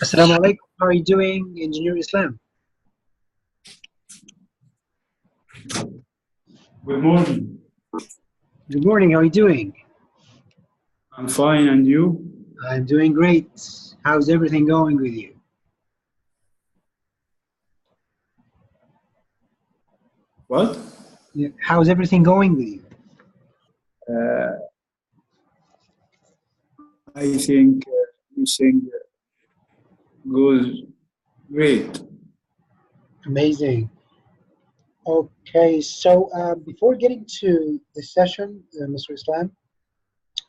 Assalamu alaikum. How are you doing, Engineer Islam? Good morning. Good morning. How are you doing? I'm fine, and you? I'm doing great. How's everything going with you? What? Yeah, how's everything going with you? Uh, I think everything goes great. Amazing. Okay, so before getting to the session, Mr. Islam,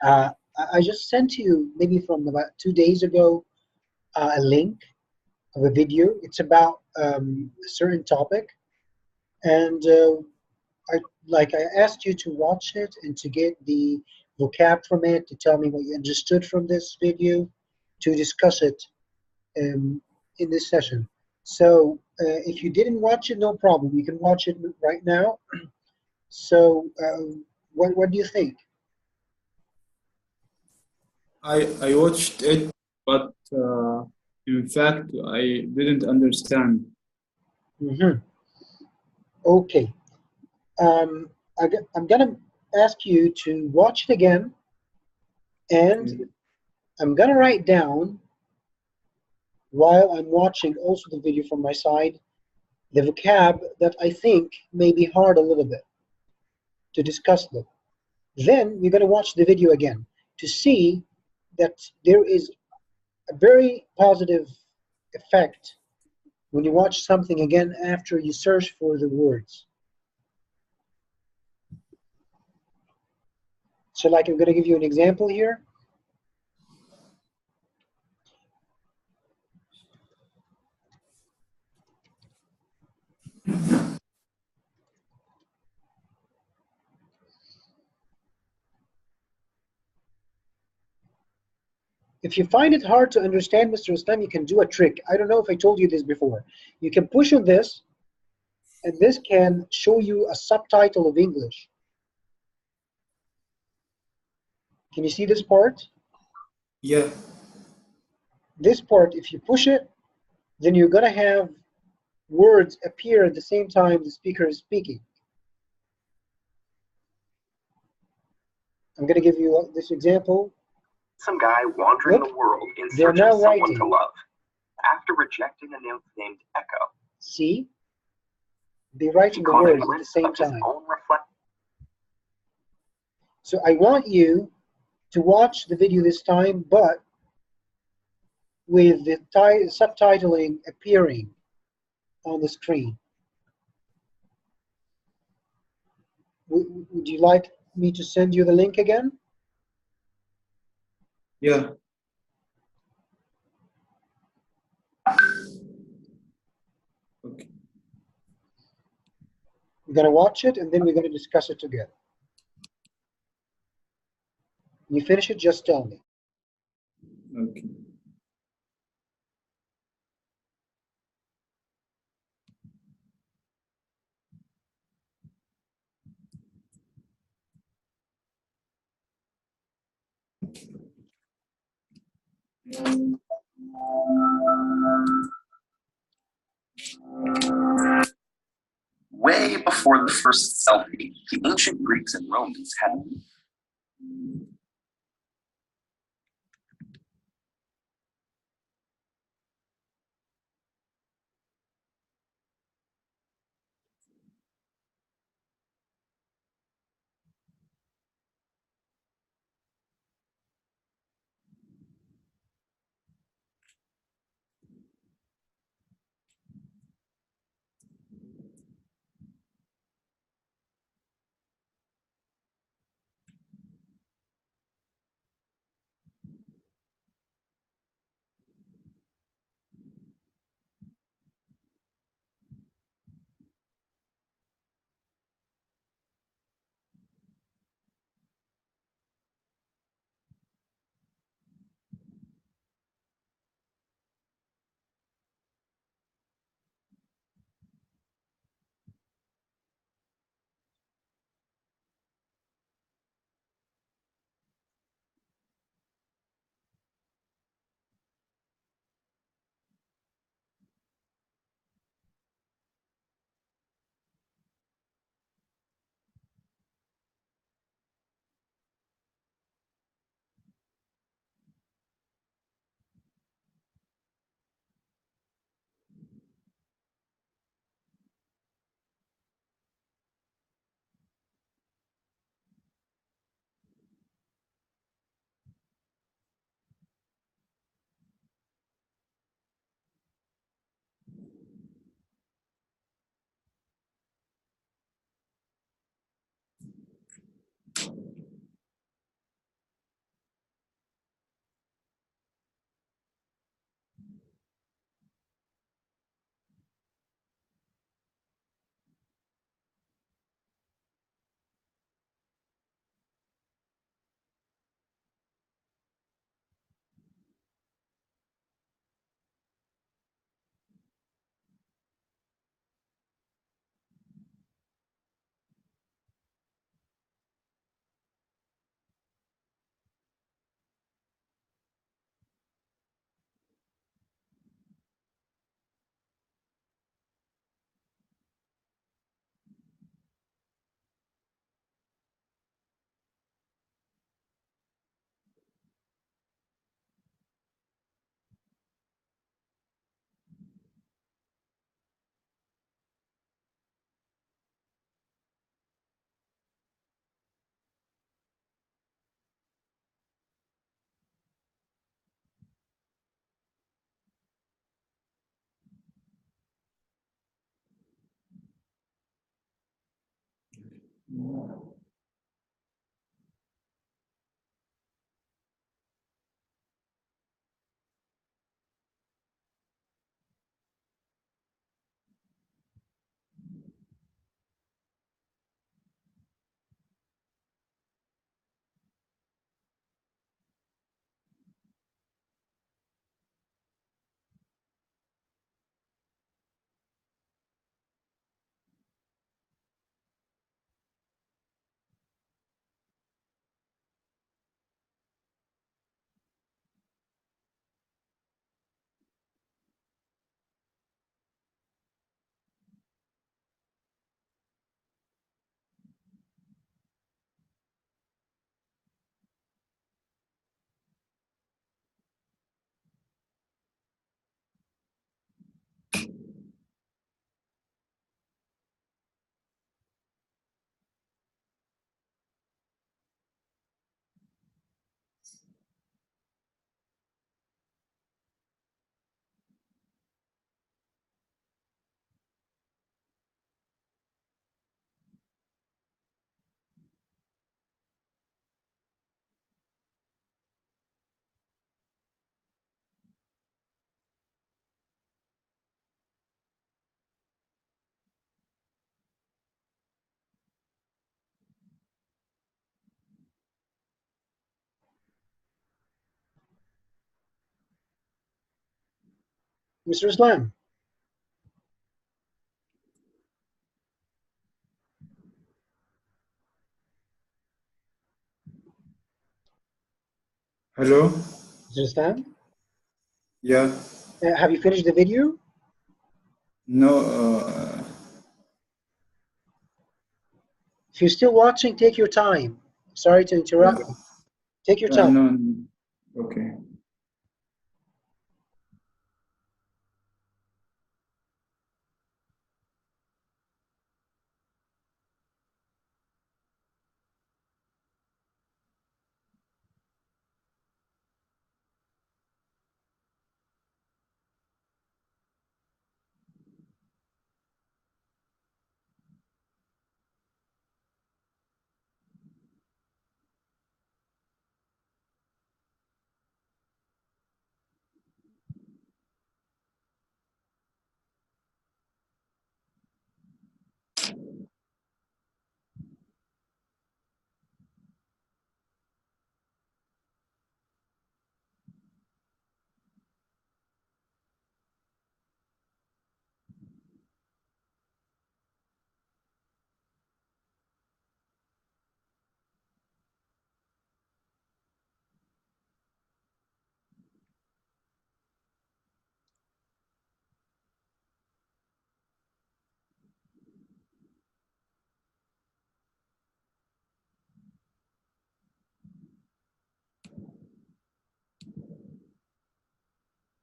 I just sent you maybe from about 2 days ago a link of a video. It's about a certain topic, and I asked you to watch it and to get the vocab from it, to tell me what you understood from this video, to discuss it um, in this session. So if you didn't watch it, no problem. You can watch it right now. So what do you think? I watched it, but in fact, I didn't understand. Hmm. Okay. Um, I'm gonna ask you to watch it again, and Okay. I'm gonna write down while I'm watching also the video from my side the vocab that I think may be hard a little bit to discuss them. Then you're going to watch the video again to see that there is a very positive effect when you watch something again after you search for the words. So like I'm going to give you an example here. If you find it hard to understand, Mr. Islam, you can do a trick. I don't know if I told you this before. You can push on this, and this can show you a subtitle of English. Can you see this part? Yeah. This part, if you push it, then you're going to have words appear at the same time the speaker is speaking. I'm going to give you this example. Some guy wandering the world in They're search of now someone writing. to love. After rejecting a nymph named Echo, See? They're he writing the caught a words at the glimpse same of his time. own reflection. So I want you to watch the video this time, but with the subtitling appearing on the screen. Would you like me to send you the link again? Yeah. Okay. We're going to watch it, and then we're going to discuss it together. When you finish it, just tell me. Okay. Way before the first selfie, the ancient Greeks and Romans had Mr. Islam. Hello? Mr. Islam, Yeah. have you finished the video? No. If you're still watching, take your time. Sorry to interrupt Yeah. you. Take your time. No. Okay.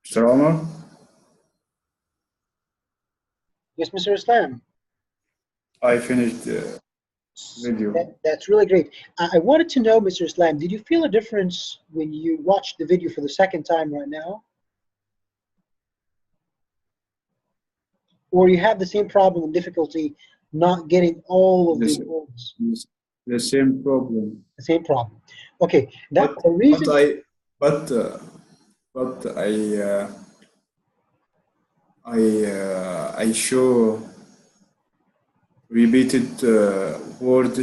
Mr. Omar? Yes, Mr. Islam. I finished the video. That's really great. I wanted to know, Mr. Islam, did you feel a difference when you watched the video for the second time right now? Or you have the same problem and difficulty not getting all of the words? The same problem. The same problem. Okay, that But the reason. but I show repeated words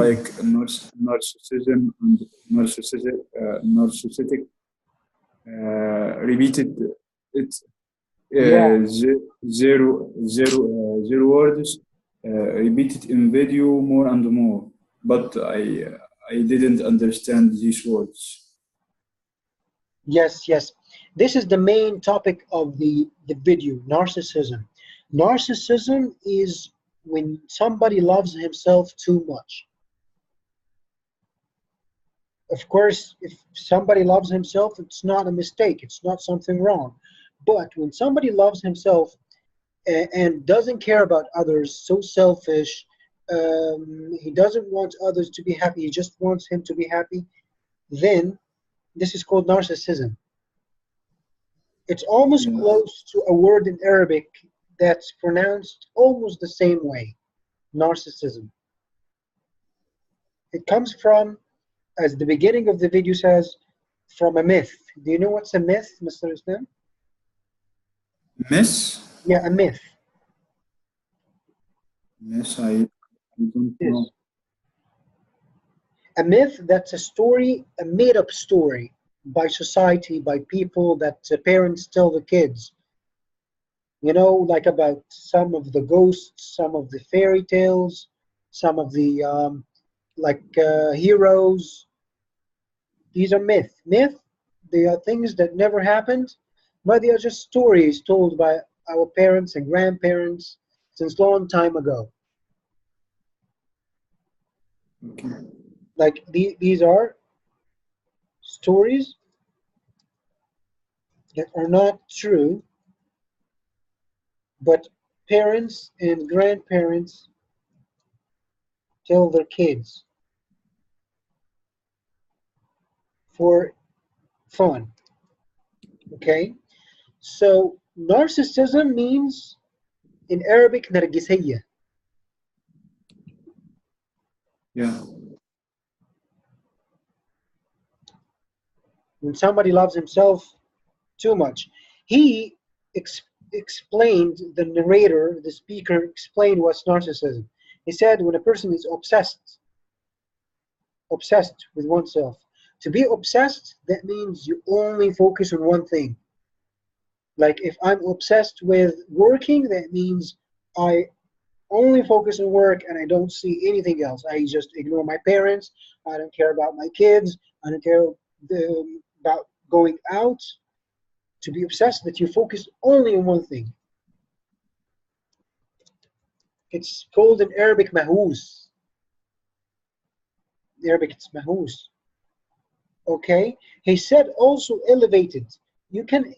like narcissism and narcissistic repeated it Yeah. zero words repeated in video more and more, but I didn't understand these words. Yes. This is the main topic of the video, narcissism. Narcissism is when somebody loves himself too much. Of course, if somebody loves himself, it's not a mistake. It's not something wrong. But when somebody loves himself and doesn't care about others, so selfish, he doesn't want others to be happy, he just wants him to be happy, then this is called narcissism. It's almost Yeah. close to a word in Arabic that's pronounced almost the same way. narcissism? It comes from, as the beginning of the video says, from a myth. Do you know what's a myth, Mr. Islam? Miss? Yeah, a myth. Miss, I don't Yes. know. A myth, that's a story, a made-up story by society, by people that parents tell the kids. You know, like about some of the ghosts, some of the fairy tales, some of the heroes. These are myth. Myth, they are things that never happened, but they are just stories told by our parents and grandparents since long time ago. Okay. Like these are stories that are not true, but parents and grandparents tell their kids for fun. Okay? So narcissism means in Arabic nargisiyya. Yeah. When somebody loves himself too much. He explained, the narrator, the speaker explained what's narcissism. He said when a person is obsessed with oneself. To be obsessed, that means you only focus on one thing. Like if I'm obsessed with working, that means I only focus on work and I don't see anything else. I just ignore my parents. I don't care about my kids. I don't care about going out. To be obsessed, that you focus only on one thing. It's called in Arabic mahous. In Arabic, it's mahous. Okay. He said also elevated. You can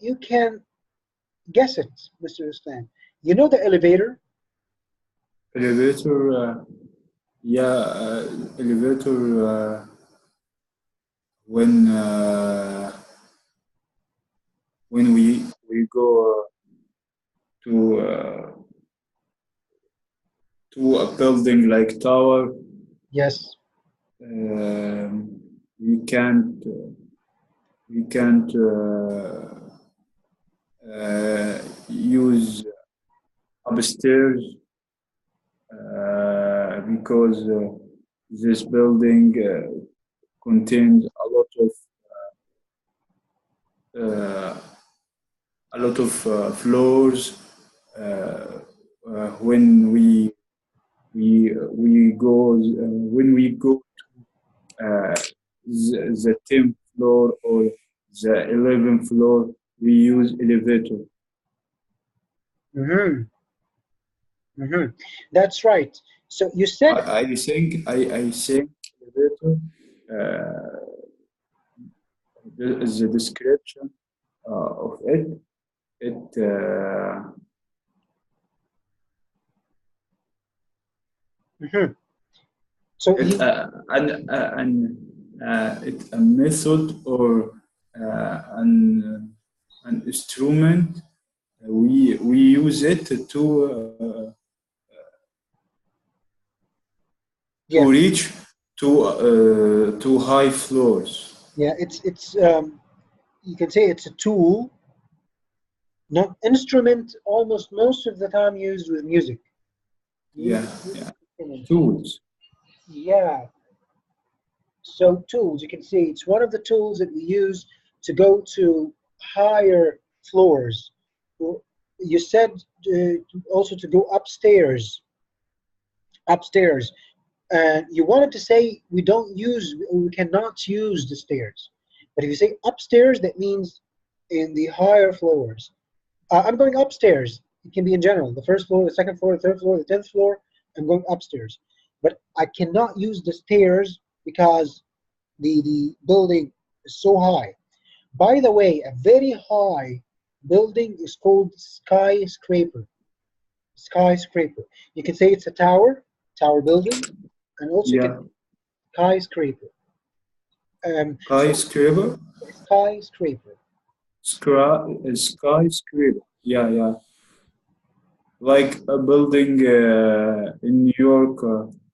guess it, Mr. Islam. You know the elevator? Elevator, yeah, elevator, when we go to to a building like tower, Yes. um, we can't use upstairs because this building contains uh, a lot of floors. When we go when we go the 10th floor or the 11th floor, we use elevator. Mm-hmm. Mm-hmm. That's right. So you said, I think elevator. Uh, the description of it. It mm-hmm. So it it's a method or an instrument. We use it yeah, to reach to high floors. yeah. It's you can say it's a tool, not instrument. Almost most of the time used with music. Yeah, Music yeah. instruments. Tools. Yeah. So tools, you can see it's one of the tools that we use to go to higher floors. Or you said also to go upstairs. Upstairs. And you wanted to say we cannot use the stairs. But if you say upstairs, that means in the higher floors. I'm going upstairs. It can be in general. The first floor, the second floor, the third floor, the 10th floor. I'm going upstairs. But I cannot use the stairs because the building is so high. By the way, a very high building is called skyscraper. Skyscraper. You can say it's a tower building, and also you can Yeah. skyscraper. Skyscraper. Skyscraper. Skyscraper. Yeah, yeah. like a building in New York,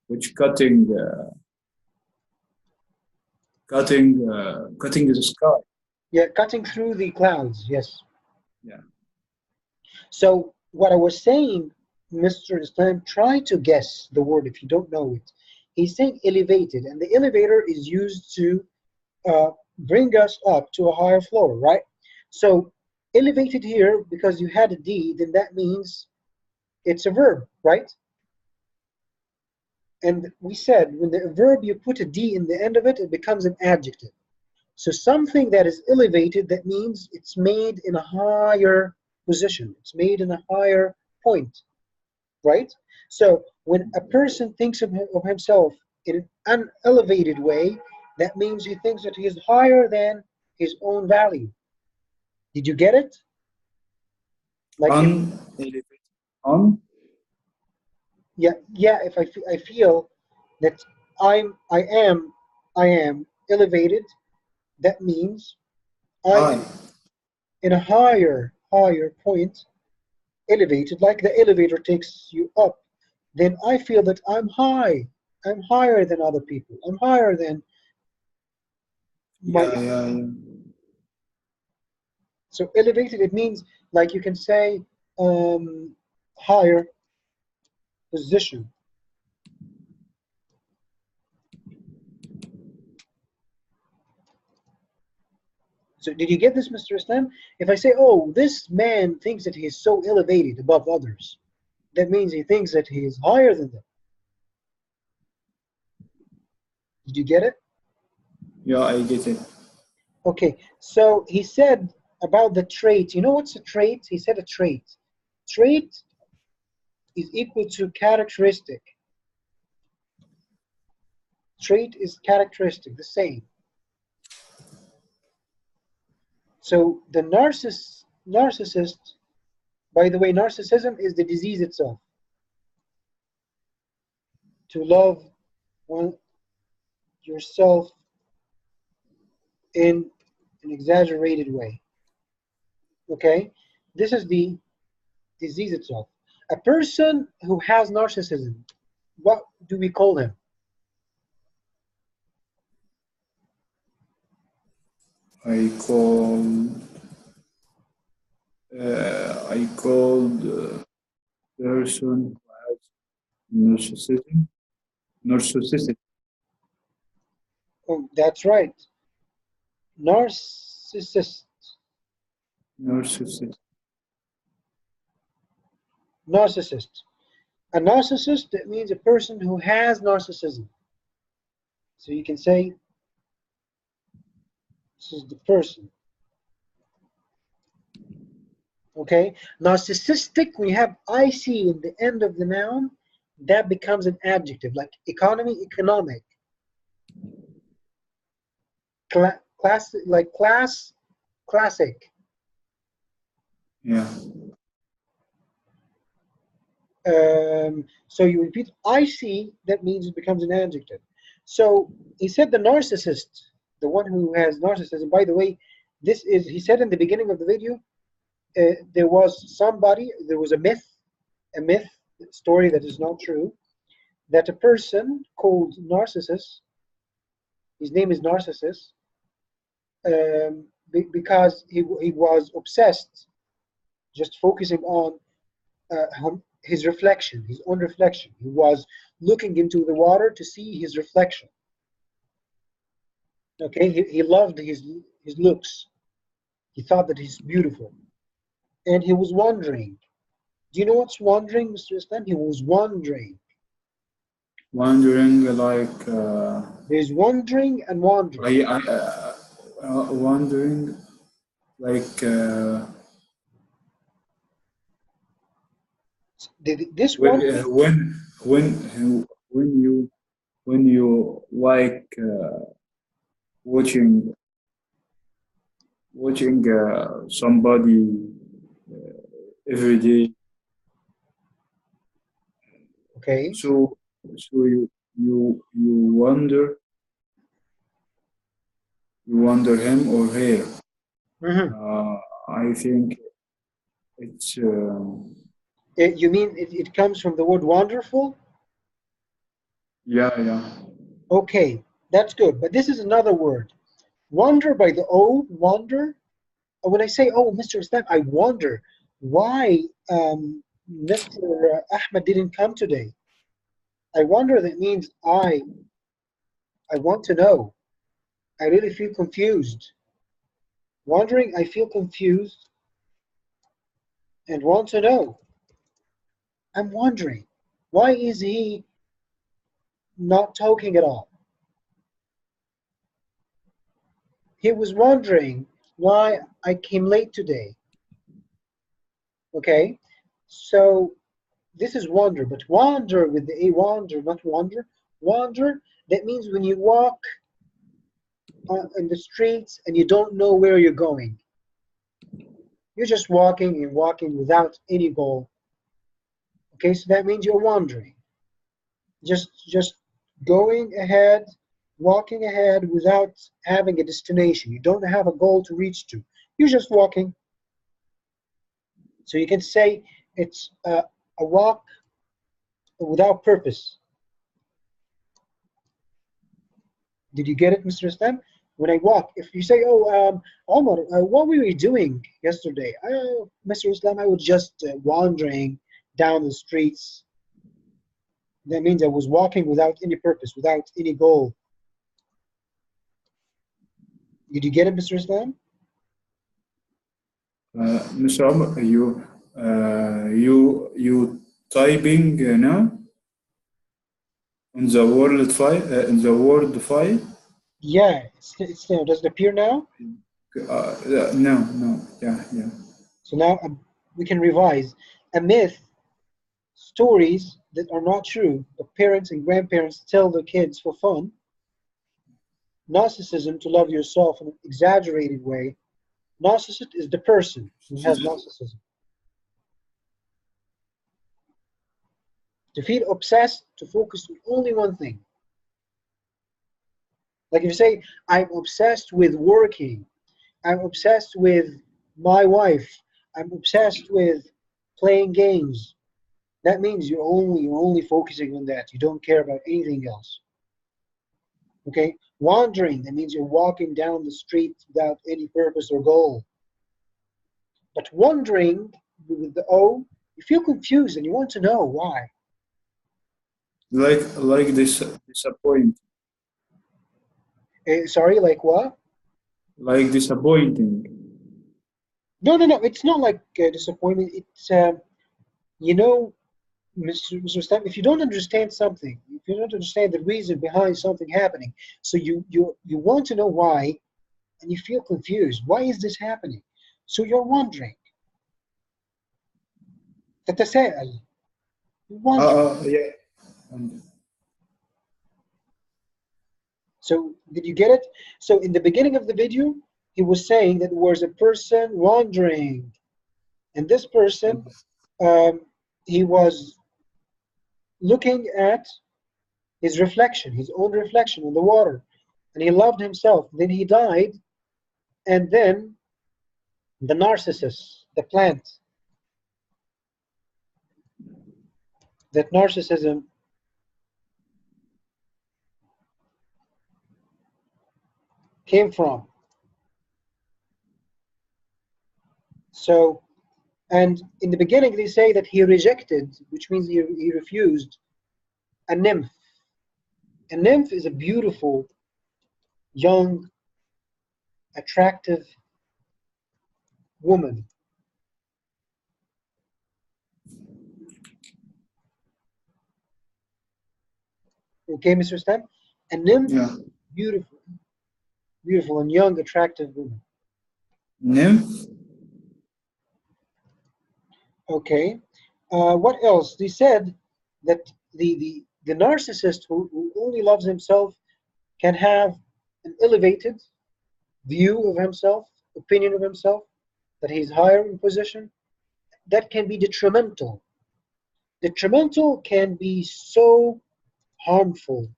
which cutting the sky. Yeah, cutting through the clouds. Yes. Yeah. So what I was saying, Mr. Islam, try to guess the word if you don't know it. He's saying elevated, and the elevator is used to bring us up to a higher floor, right? So elevated here, because you had a D, then that means it's a verb, right? And we said when the verb you put a D in the end of it, it becomes an adjective. So something that is elevated, that means it's made in a higher position. It's made in a higher point, right? So when a person thinks of himself in an elevated way, that means he thinks that he is higher than his own value. Did you get it? Like if, Unelevated. Un? yeah, if I feel that I am elevated, that means I High. am in a higher point, elevated, like the elevator takes you up, then I feel that I'm high. I'm higher than other people. I'm higher than my. Yeah, yeah, yeah. So elevated, it means like you can say higher position. So did you get this, Mr. Islam? If I say, oh, this man thinks that he is so elevated above others, that means he thinks that he is higher than them. Did you get it? Yeah, I get it. Okay, so he said about the trait. You know what's a trait? He said a trait. Trait is equal to characteristic. Trait is characteristic, the same. So the narcissist, by the way, narcissism is the disease itself. To love yourself in an exaggerated way. Okay? This is the disease itself. A person who has narcissism, what do we call him? I called person who has narcissism. Narcissistic. Oh, that's right. Narcissist. Narcissist. Narcissist. A narcissist, that means a person who has narcissism. So you can say, this is the person. Okay? Narcissistic, we have IC in the end of the noun, that becomes an adjective, like economy, economic. Class, like class, classic. Yeah. So you repeat IC, that means it becomes an adjective. So he said the narcissist, the one who has narcissism, by the way, this is, he said in the beginning of the video, there was a myth story that is not true, that a person called Narcissus, his name is Narcissus, because he was obsessed, just focusing on his reflection, his own reflection. He was looking into the water to see his reflection. Okay, he loved his looks. He thought that he's beautiful. And he was wondering. Do you know what's wandering, Mr. Islam? He was wandering. Wondering like. There's wandering and wandering. Wondering like. This one. When you like watching somebody every day. Okay. So you wonder him or her. Mm-hmm. I think it's You mean it comes from the word wonderful? Yeah, yeah. Okay, that's good. But this is another word. Wonder by the O, wonder. When I say, oh, Mr. Islam, I wonder why Mr. Ahmed didn't come today. I wonder, that means I want to know. I really feel confused. Wondering, I feel confused and want to know. I'm wondering, why is he not talking at all? He was wondering why I came late today. Okay, so this is wonder, but wander with the A, wander, not wonder. Wander, that means when you walk in the streets and you don't know where you're going. You're just walking and walking without any goal. Okay, so that means you're wandering. Just going ahead, walking ahead without having a destination. You don't have a goal to reach to. You're just walking. So you can say it's a walk without purpose. Did you get it, Mr. Islam? When I walk, if you say, oh, Omar, what were you doing yesterday? Mr. Islam, I was just wandering down the streets. That means I was walking without any purpose, without any goal. Did you get it, Mr. Islam? Mr. Omar, you typing now on the word file? Yeah, it's now. Does it appear now? No, yeah, yeah. So now we can revise. A myth, stories that are not true, but parents and grandparents tell their kids for fun. Narcissism, to love yourself in an exaggerated way. Narcissist is the person who has narcissism. To feel obsessed, to focus on only one thing. Like if you say, I'm obsessed with working, I'm obsessed with my wife, I'm obsessed with playing games. That means you're only focusing on that. You don't care about anything else. Okay? Wandering, that means you're walking down the street without any purpose or goal. But wondering with the O, you feel confused and you want to know why. Like this disappoint, Sorry, like what? like disappointing. No, it's not like disappointment. It's, you know, Mr. Stamp, if you don't understand something, if you don't understand the reason behind something happening, so you want to know why, and you feel confused. Why is this happening? So you're wondering. تتساءل. You wonder. Yeah. So did you get it? So in the beginning of the video, he was saying that there was a person wandering, and this person, he was looking at his reflection, his own reflection in the water, and he loved himself. Then he died, and then the narcissus, the plant, that narcissism came from. So, and in the beginning they say that he rejected, which means he refused, a nymph. A nymph is a beautiful, young, attractive woman. Okay, Mr. Stam? A nymph, Yeah. beautiful, beautiful and young, attractive woman. Nymph. Okay. What else? They said that the narcissist who only loves himself can have an elevated view of himself, opinion of himself, that he's higher in position. That can be detrimental. Detrimental can be so harmful.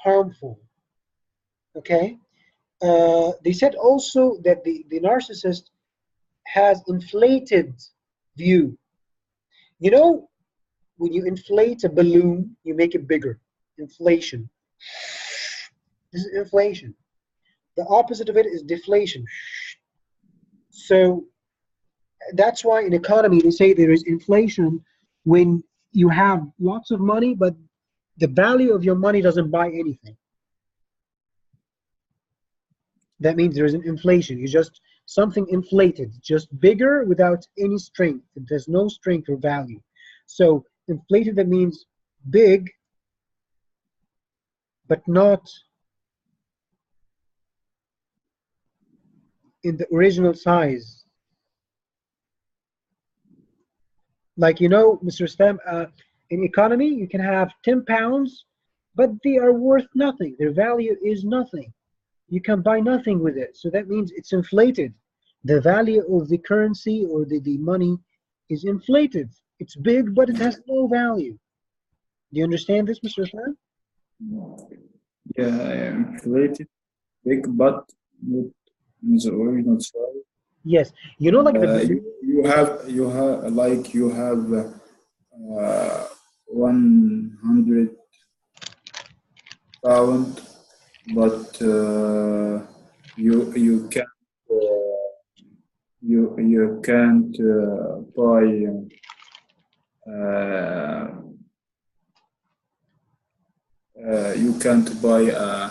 Harmful. Okay? They said also that the narcissist has inflated view. You know, when you inflate a balloon, you make it bigger. Inflation. This is inflation. The opposite of it is deflation. So that's why in economy they say there is inflation when you have lots of money, but the value of your money doesn't buy anything. That means there is an inflation. You just something inflated, just bigger without any strength. There's no strength or value. So inflated, that means big, but not in the original size. Like, you know, Mr. Stam, in economy, you can have 10 pounds, but they are worth nothing. Their value is nothing. You can buy nothing with it. So that means it's inflated. The value of the currency or the money is inflated. It's big, but it has no value. Do you understand this, Mr. Stam? Yeah, inflated, big, but not in the original size. Yes. You know, like the You have 100 pound, but you can't you can't buy uh, you can't buy a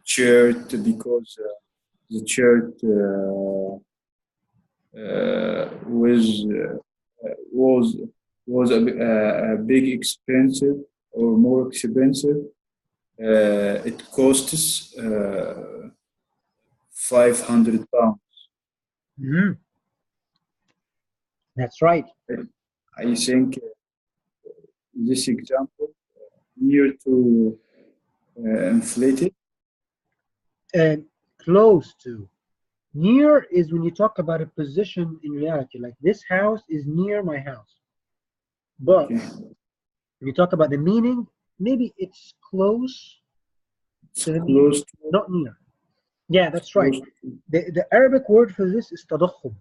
shirt because the shirt was a big expensive or more expensive. It costs 500 pounds. Mhm. That's right. I think this example near to inflated. And close to. Near is when you talk about a position in reality, like this house is near my house. But Okay. when you talk about the meaning, maybe it's close It's to the meaning, close to not near. Yeah, that's right. close to The Arabic word for this is tadakhum.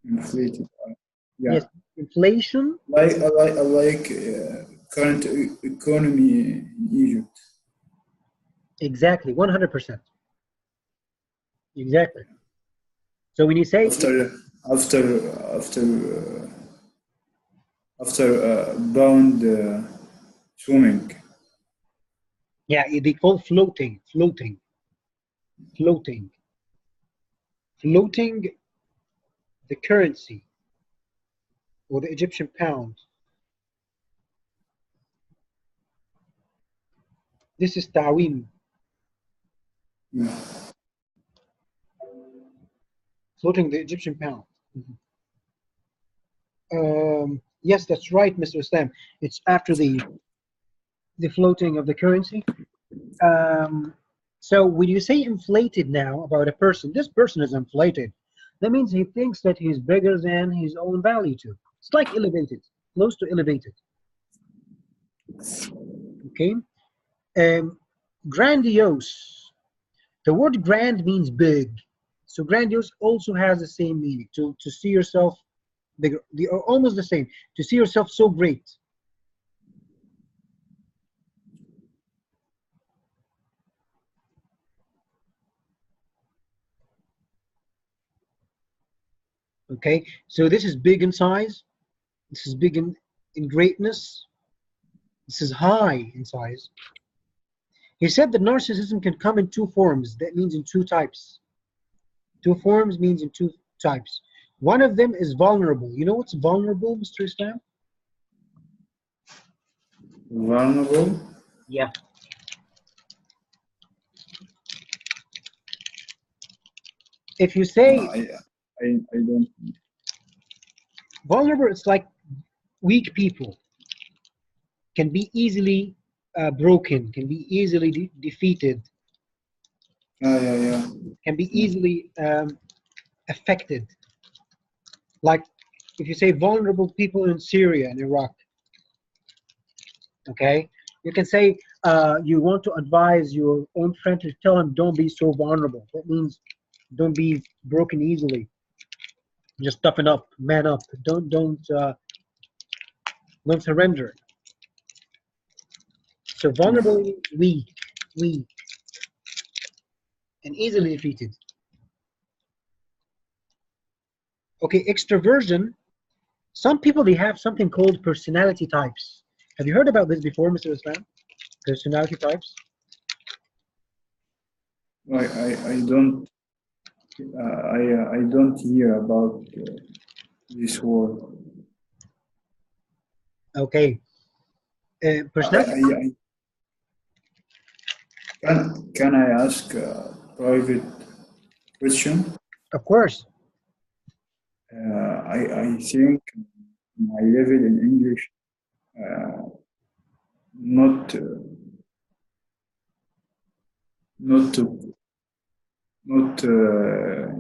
inflated. Yes, Yeah, inflation. I like current economy in Egypt. Exactly, 100%. Exactly. So when you say, After after after bound swimming. yeah, they call floating, floating, floating, floating the currency or the Egyptian pound. This is ta'wim, Yeah. floating the Egyptian pound. Yes, that's right, Mr. Islam. It's after the floating of the currency. Um, so when you say inflated now about a person, this person is inflated. That means he thinks that he's bigger than his own value too. It's like elevated, close to elevated. Okay. Grandiose. The word grand means big. So grandiose also has the same meaning. To see yourself bigger. They are almost the same. To see yourself so great. Okay. So this is big in size. This is big in greatness. This is high in size. He said that narcissism can come in two forms. That means in two types. Two forms means in two types. One of them is vulnerable. You know what's vulnerable, Mr. Islam? Vulnerable. Yeah. If you say I don't. vulnerable, it's like weak people can be easily broken, can be easily defeated, Yeah. can be easily affected. Like if you say vulnerable people in Syria and Iraq, okay, you can say you want to advise your own friend to tell him don't be so vulnerable. That means don't be broken easily. Just toughen up, man up. Don't surrender. So vulnerability, weak, and easily defeated. Okay, extroversion. Some people, they have something called personality types. Have you heard about this before, Mr. Islam? Personality types. I don't I don't hear about this word. Okay. Personality. Can I ask a private question? Of course. I think my level in English not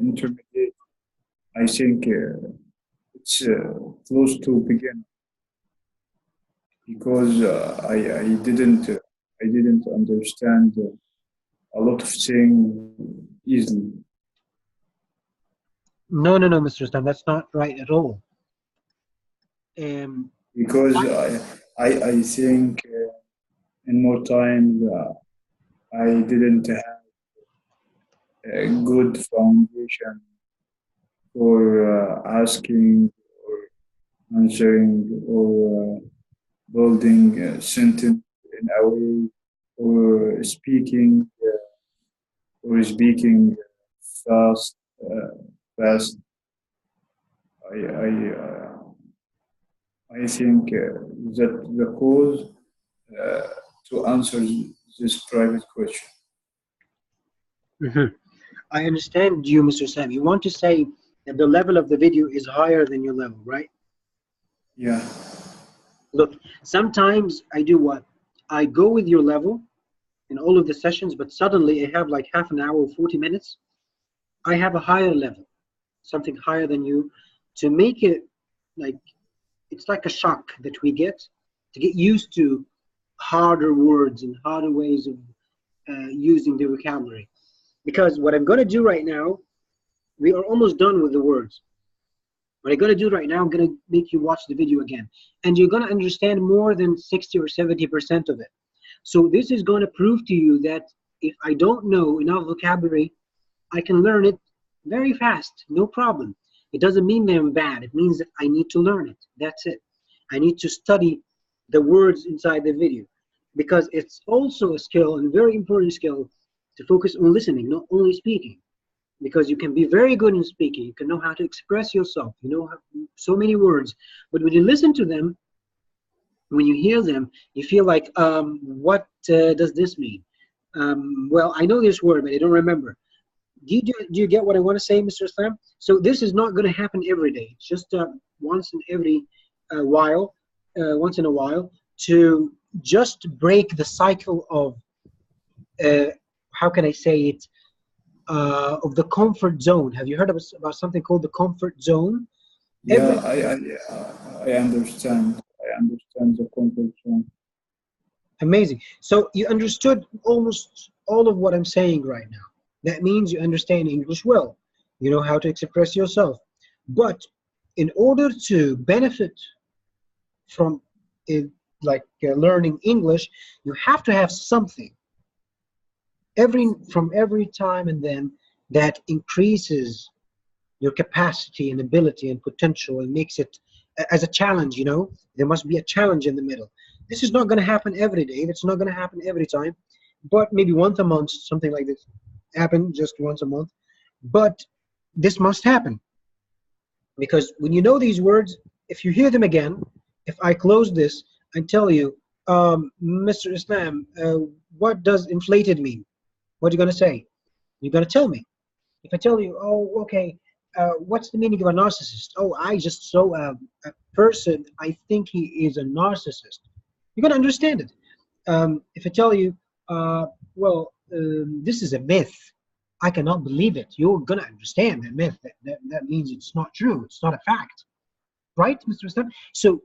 intermediate. I think it's close to beginner because I didn't understand a lot of things easily. No, Mr. Islam, that's not right at all. Because I think in more time I didn't have a good foundation for asking or answering or building a sentence in a way or speaking fast. Fast. I think that the cause to answer this private question. Mm-hmm. I understand you, Mr. Sam. You want to say that the level of the video is higher than your level, right? Yeah. Look, sometimes I do what? I go with your level in all of the sessions, but suddenly I have like half an hour, 40 minutes. I have a higher level, something higher than you, to make it like, it's like a shock that we get to get used to harder words and harder ways of using the vocabulary. Because what I'm going to do right now, we are almost done with the words. What I'm going to do right now, I'm going to make you watch the video again. And you're going to understand more than 60 or 70% of it. So this is going to prove to you that if I don't know enough vocabulary, I can learn it very fast, no problem. It doesn't mean that I'm bad. It means that I need to learn it. That's it. I need to study the words inside the video. Because it's also a skill, and very important skill, to focus on listening, not only speaking. Because you can be very good in speaking, you can know how to express yourself, you know so many words, but when you listen to them, when you hear them, you feel like, what does this mean? Well, I know this word, but I don't remember. Do you get what I want to say, Mr. Islam? So this is not going to happen every day. It's just once in a while, to just break the cycle of, how can I say it, of the comfort zone. Have you heard about something called the comfort zone? Yeah, I understand. I understand the comfort zone. Amazing. So you understood almost all of what I'm saying right now. That means you understand English well. You know how to express yourself. But in order to benefit from it, learning English, you have to have something from every time and then that increases your capacity and ability and potential and makes it as a challenge. You know, there must be a challenge in the middle. This is not going to happen every day. It's not going to happen every time, but maybe once a month, something like this happen just once a month. But this must happen, because when you know these words, if you hear them again, if I close this and tell you, Mr. Islam, what does inflated mean? What are you going to say? You're going to tell me. If I tell you, oh, okay, what's the meaning of a narcissist? Oh, I just saw a person, I think he is a narcissist. You're going to understand it. If I tell you, this is a myth, I cannot believe it, you're going to understand the myth. That means it's not true. It's not a fact. Right, Mr. Islam? So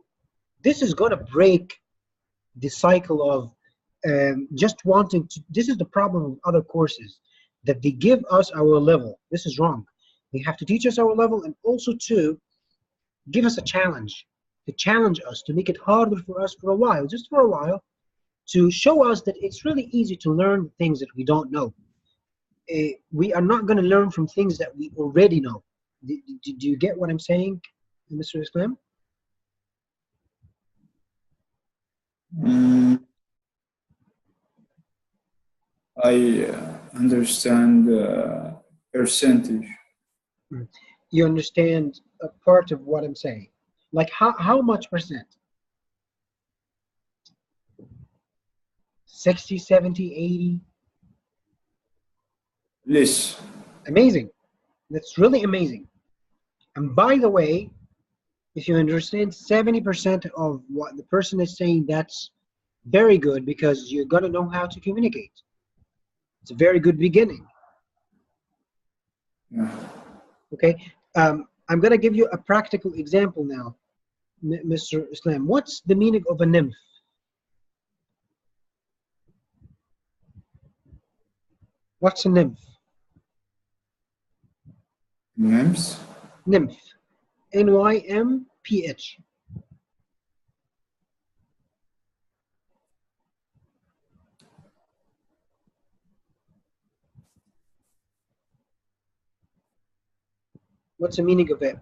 this is going to break the cycle of just wanting to. This is the problem with other courses, that they give us our level. This is wrong. They have to teach us our level, and also to give us a challenge, to challenge us, to make it harder for us for a while, just for a while, to show us that it's really easy to learn things that we don't know. We are not going to learn from things that we already know. Do you get what I'm saying, Mr. Islam? Mm, I understand percentage. You understand a part of what I'm saying? Like how much percent? 60, 70, 80? Less. Amazing. That's really amazing. And by the way, if you understand 70% of what the person is saying, that's very good, because you're going to know how to communicate. It's a very good beginning. Yeah. Okay. I'm going to give you a practical example now, Mr. Islam. What's the meaning of a nymph? What's a nymph? Names? Nymph. Nymph. What's the meaning of it?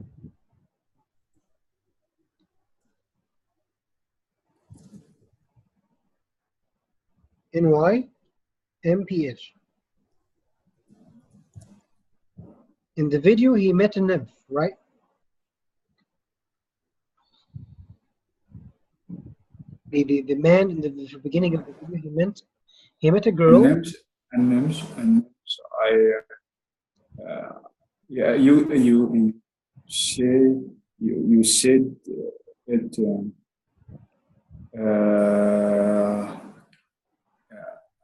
Nymph. In the video, he met a nymph, right? The man in the beginning of the video, he met a girl. Names. Yeah, you said it.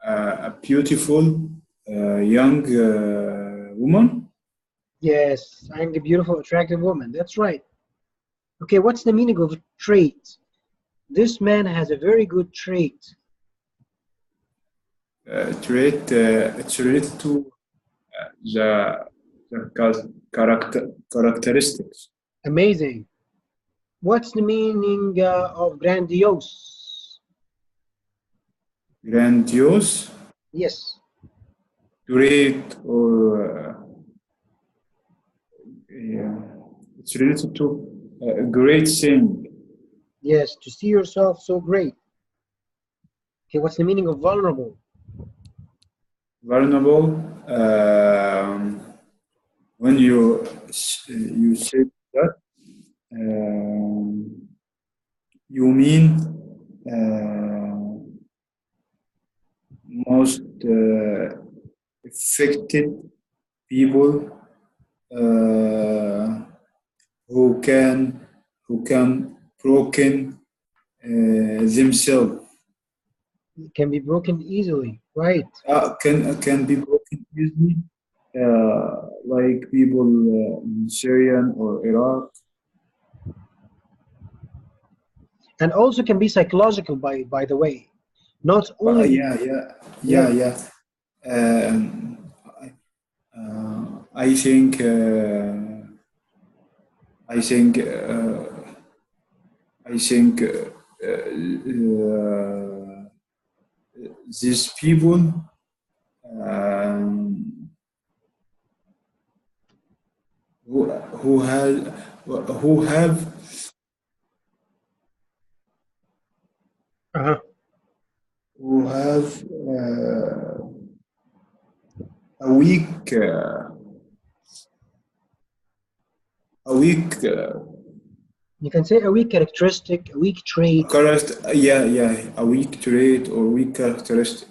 A beautiful young woman. Yes, and a beautiful, attractive woman. That's right. Okay, what's the meaning of trait? This man has a very good trait. Trait. It's related to the characteristics. Amazing. What's the meaning of grandiose? Grandiose. Yes. Great, or yeah, it's related to a great thing. Yes, to see yourself so great. Okay, what's the meaning of vulnerable? Vulnerable. When you said that, you mean most affected people who can broken themselves. It can be broken easily, right? Can be broken easily, like people in Syria or Iraq. And also can be psychological, by the way. Not only Yeah. I think I think these people who have who have a weak you can say a weak characteristic, a weak trait. A weak trait or weak characteristic.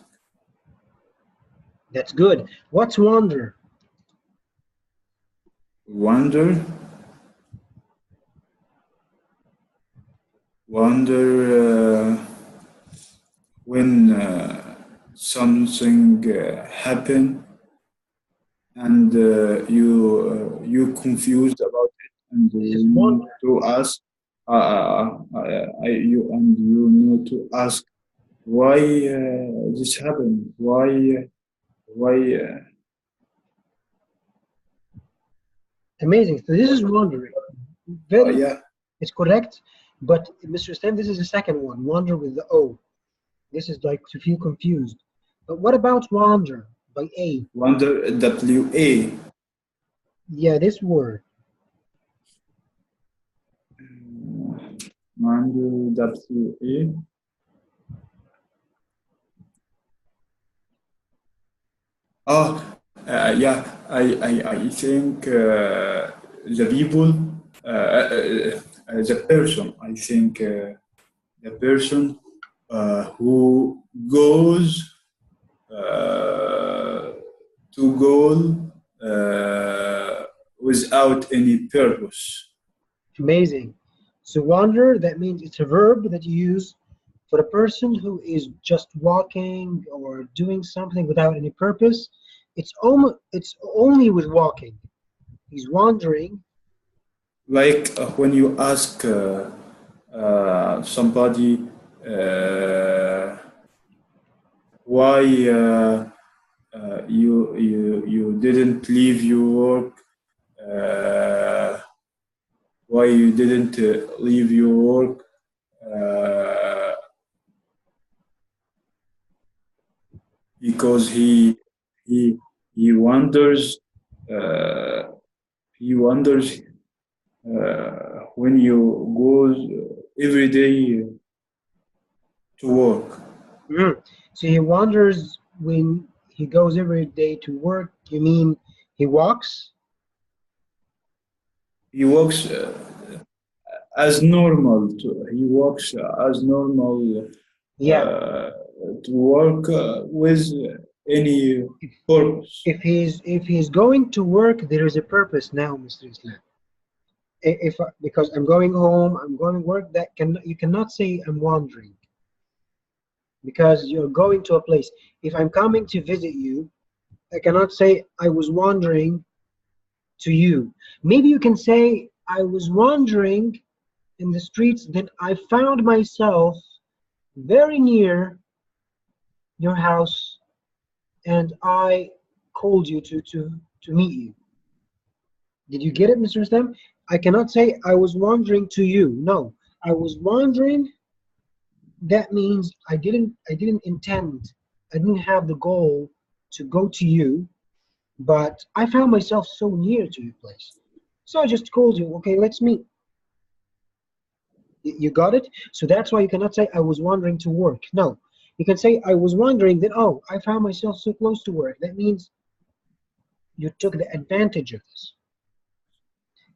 That's good. What's wonder? Wonder when something happen and you confused about it, and you need to ask you need to ask why this happened, why Amazing. So this is wandering. Very, Yeah, it's correct. But Mr. Stan, this is the second one. Wander with the O. This is like to feel confused. But what about wander by A? wonder, W-A. Yeah, this word. Wonder, W-A. Oh, yeah, I think the people, the person, I think the person who goes to goal without any purpose. Amazing. So wander, that means it's a verb that you use for a person who is just walking or doing something without any purpose. It's only with walking. He's wandering. Like when you ask somebody why you didn't leave your work, why you didn't leave your work, because he he wonders uh, he wonders when you go every day to work. Mm. So he wanders when he goes every day to work. You mean he walks? He works as normal. He works as normal Yeah. uh, to work with any purpose. If he's going to work, there is a purpose now, Mr. Islam. If because I'm going home, I'm going to work. That can you cannot say I'm wandering because you're going to a place. If I'm coming to visit you, I cannot say I was wandering to you. Maybe you can say I was wandering in the streets, then I found myself very near your house and I called you to meet you. Did you get it, Mr. Islam? I cannot say I was wandering to you. No, I was wandering. That means I didn't intend, I didn't have the goal to go to you, but I found myself so near to your place. So I just called you, okay, let's meet. You got it? So that's why you cannot say I was wandering to work. No. You can say I was wondering that, oh, I found myself so close to work. That means you took the advantage of this.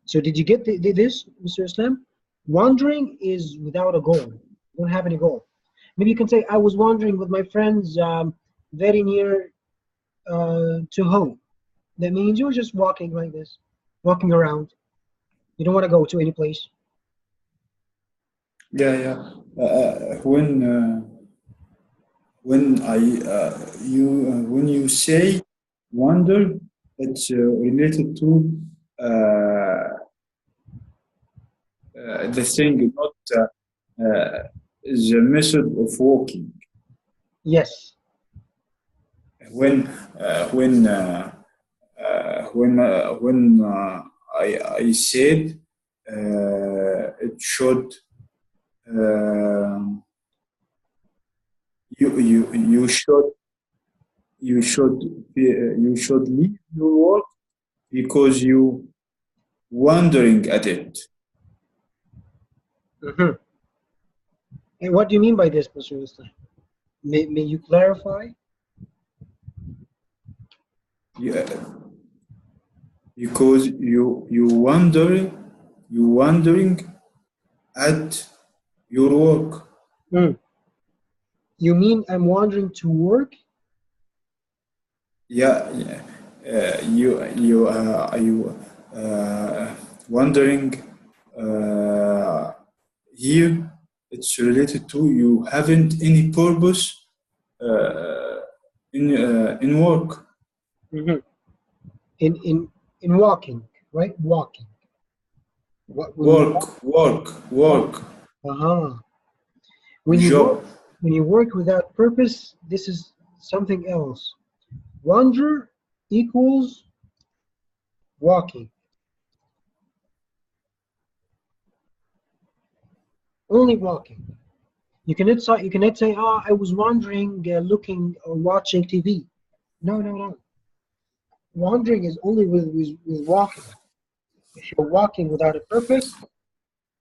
So did you get this, Mr. Islam? Wandering is without a goal. You don't have any goal. Maybe you can say I was wandering with my friends very near to home. That means you're just walking like this, walking around. You don't want to go to any place. Yeah, yeah. When I you when you say wonder, it's related to uh, the thing, not the method of walking. Yes. When uh, when uh, when I said it should um you should you should leave your work because you wondering at it. Hmm. And what do you mean by this, Mr. Islam? May you clarify? Yeah, because you wondering at your work. Mm. You mean I'm wandering to work? Yeah, yeah. You wondering uh, here. It's related to you haven't any purpose uh, in work. Hmm. In walking, right? Walking. What when you walk? Work, Uh-huh. When you work job. when you work without purpose, this is something else. Wander equals walking. Only walking. You cannot say, oh, I was wandering, looking or watching TV. No. Wandering is only with walking. If you're walking without a purpose,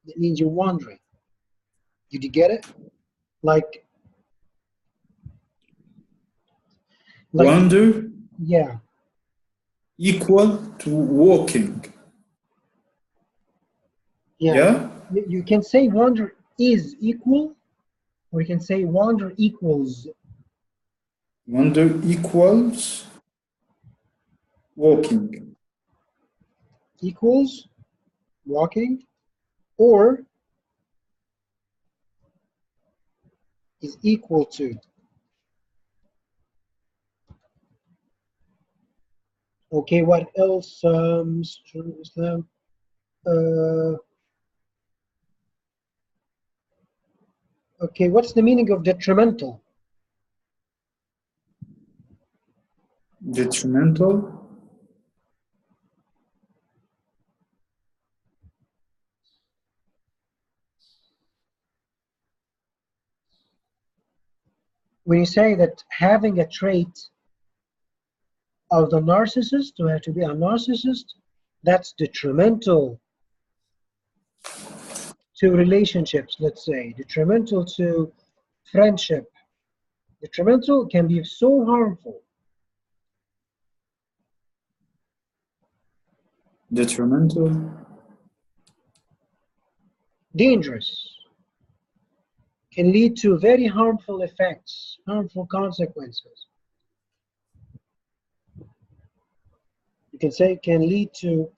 that means you're wandering. Did you get it? Like Wander yeah. equal to walking. Yeah? You can say wander is equal, or you can say wander equals. Wander equals walking. Equals walking, or is equal to. Okay, what else, Mr. Islam? Okay, what's the meaning of detrimental? Detrimental. When you say that having a trait of the narcissist, to have to be a narcissist, that's detrimental to relationships, let's say, detrimental to friendship. Detrimental can be so harmful. Detrimental. Dangerous. Can lead to very harmful effects, harmful consequences. You can say it can lead to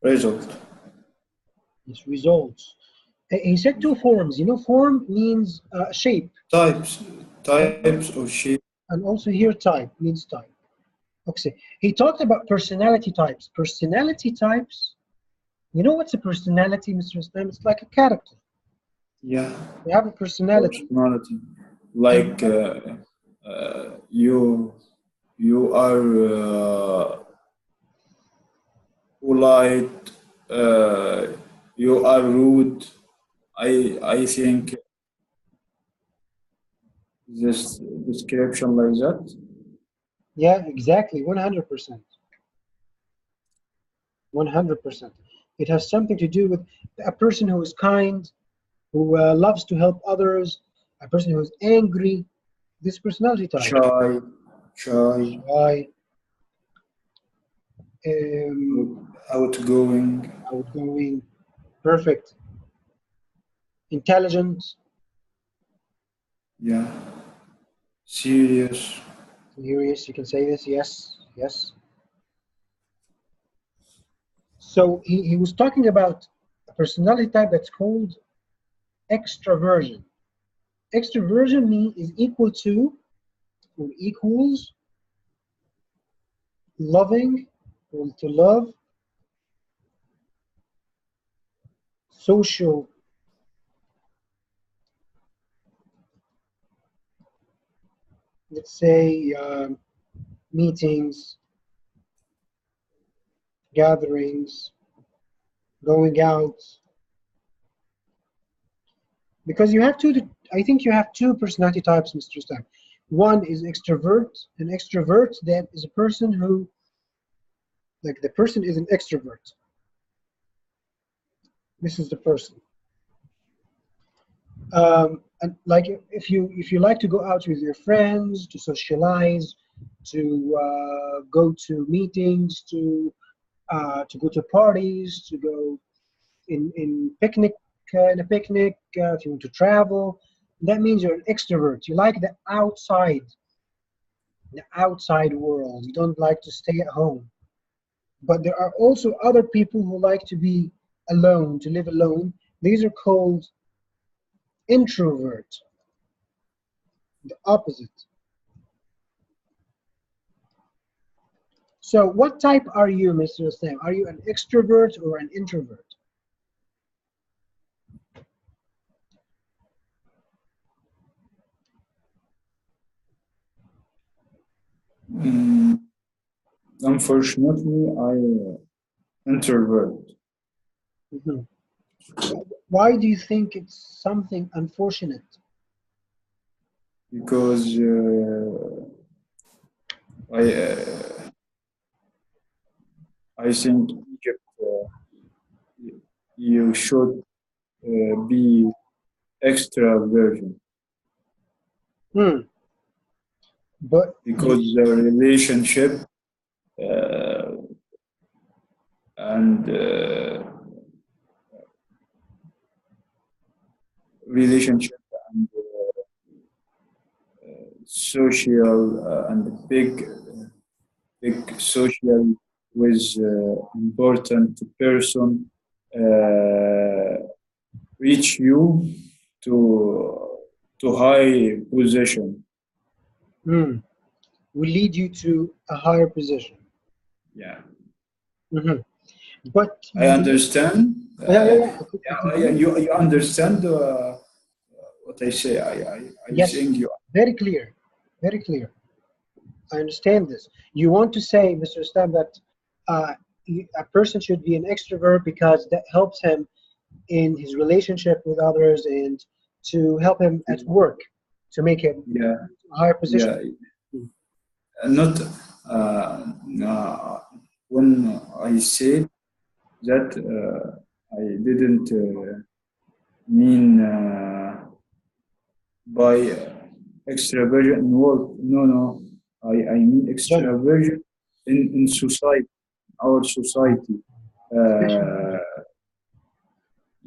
Result. its results. He said two forms. You know, form means shape. Types or shape. And also here type means type. Okay. He talked about personality types. Personality types, you know what's a personality, Mr. Islam? It's like a character. Yeah. You have a personality. Like you are polite, you are rude. I think this description like that. Yeah, exactly, 100%. 100%. It has something to do with a person who is kind, who loves to help others, a person who is angry. This personality type. Shy. Shy. Outgoing. Perfect. Intelligent. Yeah. Serious. You can say this, yes. So he was talking about a personality type that's called extraversion. Extraversion is equal to or equals loving or to love, social let's say meetings, gatherings, going out. Because you have I think you have two personality types, Mr. Stam. One is extrovert. An extrovert, that is a person who, like the person is an extrovert. This is the person. And like if you like to go out with your friends, to socialize, to go to meetings, to go to parties, to go in a picnic, if you want to travel, that means you're an extrovert. You like the outside world. You don't like to stay at home. But there are also other people who like to be alone, to live alone. These are called introvert. The opposite. So what type are you, Mr. Sam? Are you an extrovert or an introvert? Mm, Unfortunately, I introvert Mhm. Why do you think it's something unfortunate? because I I think Egypt you should be extra virgin Hmm. But because the relationship uh, and relationship and social and big social with important person uh, reach you to high position. hmm, will lead you to a higher position. Yeah, Mhm. But I you, understand. yeah, yeah, yeah. Yeah, Continue. you understand what I say. I Yes, think you. very clear, very clear. I understand this. You want to say, Mr. Islam, that uh, a person should be an extrovert because that helps him in his relationship with others and to help him at work to make him Yeah, a higher position. yeah. Not when I said that I didn't mean by extraversion in work. No, no. I mean General, extraversion in society, our society. especially Uh, Egypt.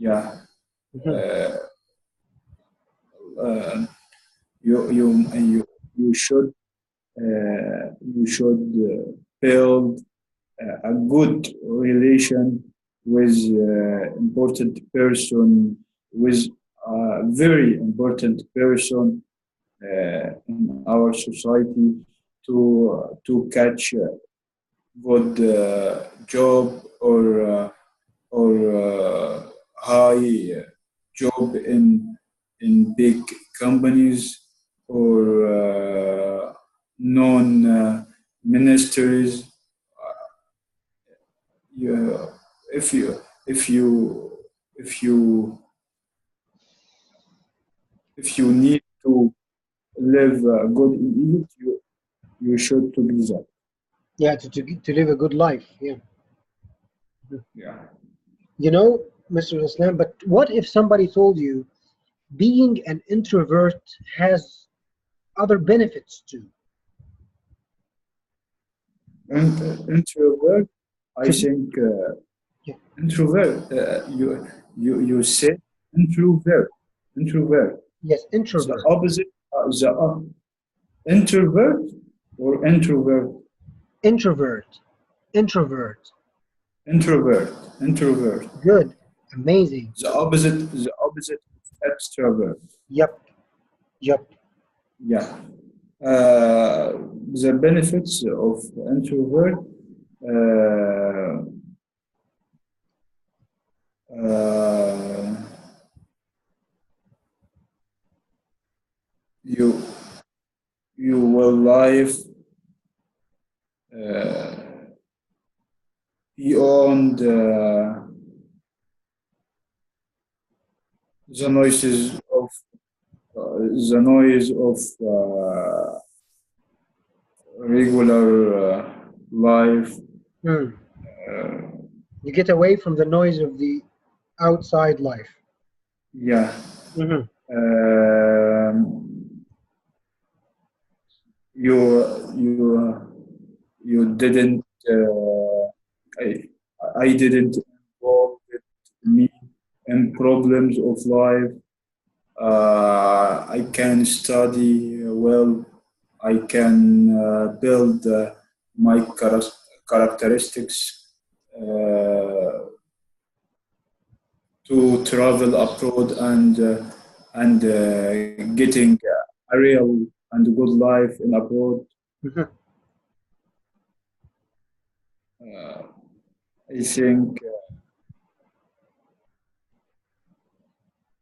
yeah. Mhm. Uh, uh, you should build a good relation with important person, with a very important person in our society to catch a good job or high job in big companies or non ministries. Yeah, if you if you if you if you need to live good in Egypt, you should to be that. Yeah, to live a good life. Yeah. Yeah. You know, Mr. Islam, but what if somebody told you being an introvert has other benefits too? And introvert, I To be, think yeah, introvert. You said introvert. Introvert. yes, The introvert, opposite. Introvert or introvert. introvert, introvert. Introvert. Introvert. Good, amazing. The opposite. The opposite of extrovert. Yep, yep. Yeah. Uh, the benefits of introvert. Uh, uh, you you will live uh, beyond the noises of the noise of regular life. Hmm. Uh, You get away from the noise of the outside life. yeah. Hmm. Um, you you you didn't. I I didn't involve me in problems of life. I can study well. I can build my characteristics to travel abroad and getting a real and good life in abroad. Hmm. Uh, I think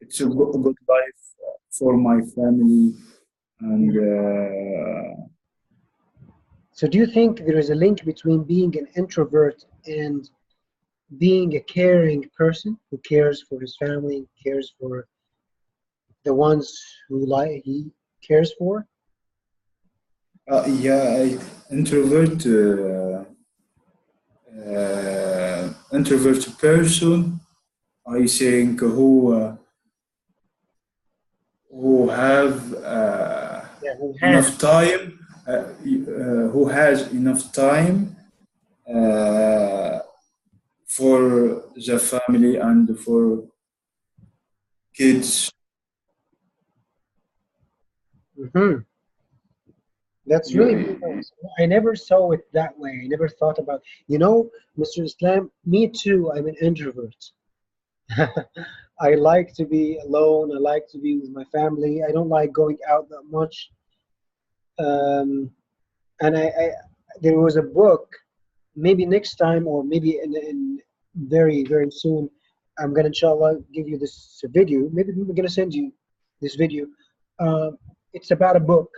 it's a good life for my family and Hmm. So do you think there is a link between being an introvert and being a caring person who cares for his family, cares for the ones who he cares for? Yeah, introvert person, I think who have Yeah, who enough has. time, who has enough time for the family and for kids. Mhm. That's really You, very nice. I never saw it that way. I never thought about, Mr. Islam, me too, I'm an introvert. I like to be alone. I like to be with my family. I don't like going out that much. Um, and there was a book, maybe next time or maybe in very, very soon, I'm going to, inshallah, give you this video. Maybe we're going to send you this video. Uh, it's about a book.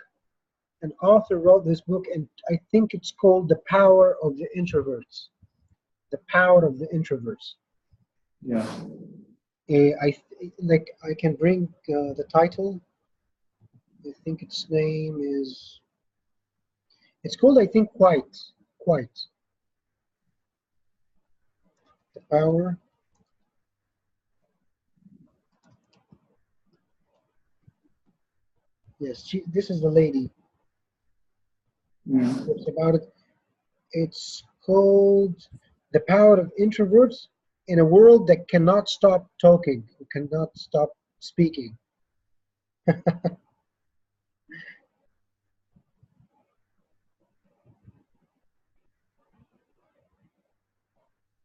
An author wrote this book, and I think it's called The Power of the Introverts. The Power of the Introverts. yeah. I can bring the title. I think its name is. It's called, I think, Quiet. The Power. Yes, this is the lady. Mm. It's about it. It's called The Power of Introverts in a World That Cannot Stop Talking, who cannot stop speaking.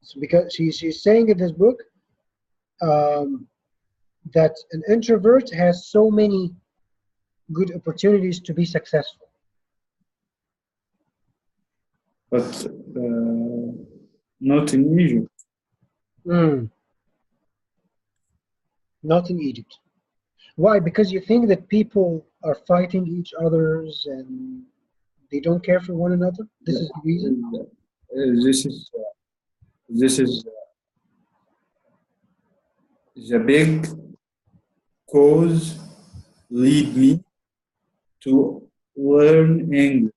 So because she's saying in this book um, that an introvert has so many good opportunities to be successful. But not in Egypt. Mm, not in Egypt. Why? Because you think that people are fighting each others and they don't care for one another? This is the reason? This is the big cause lead me to learn English,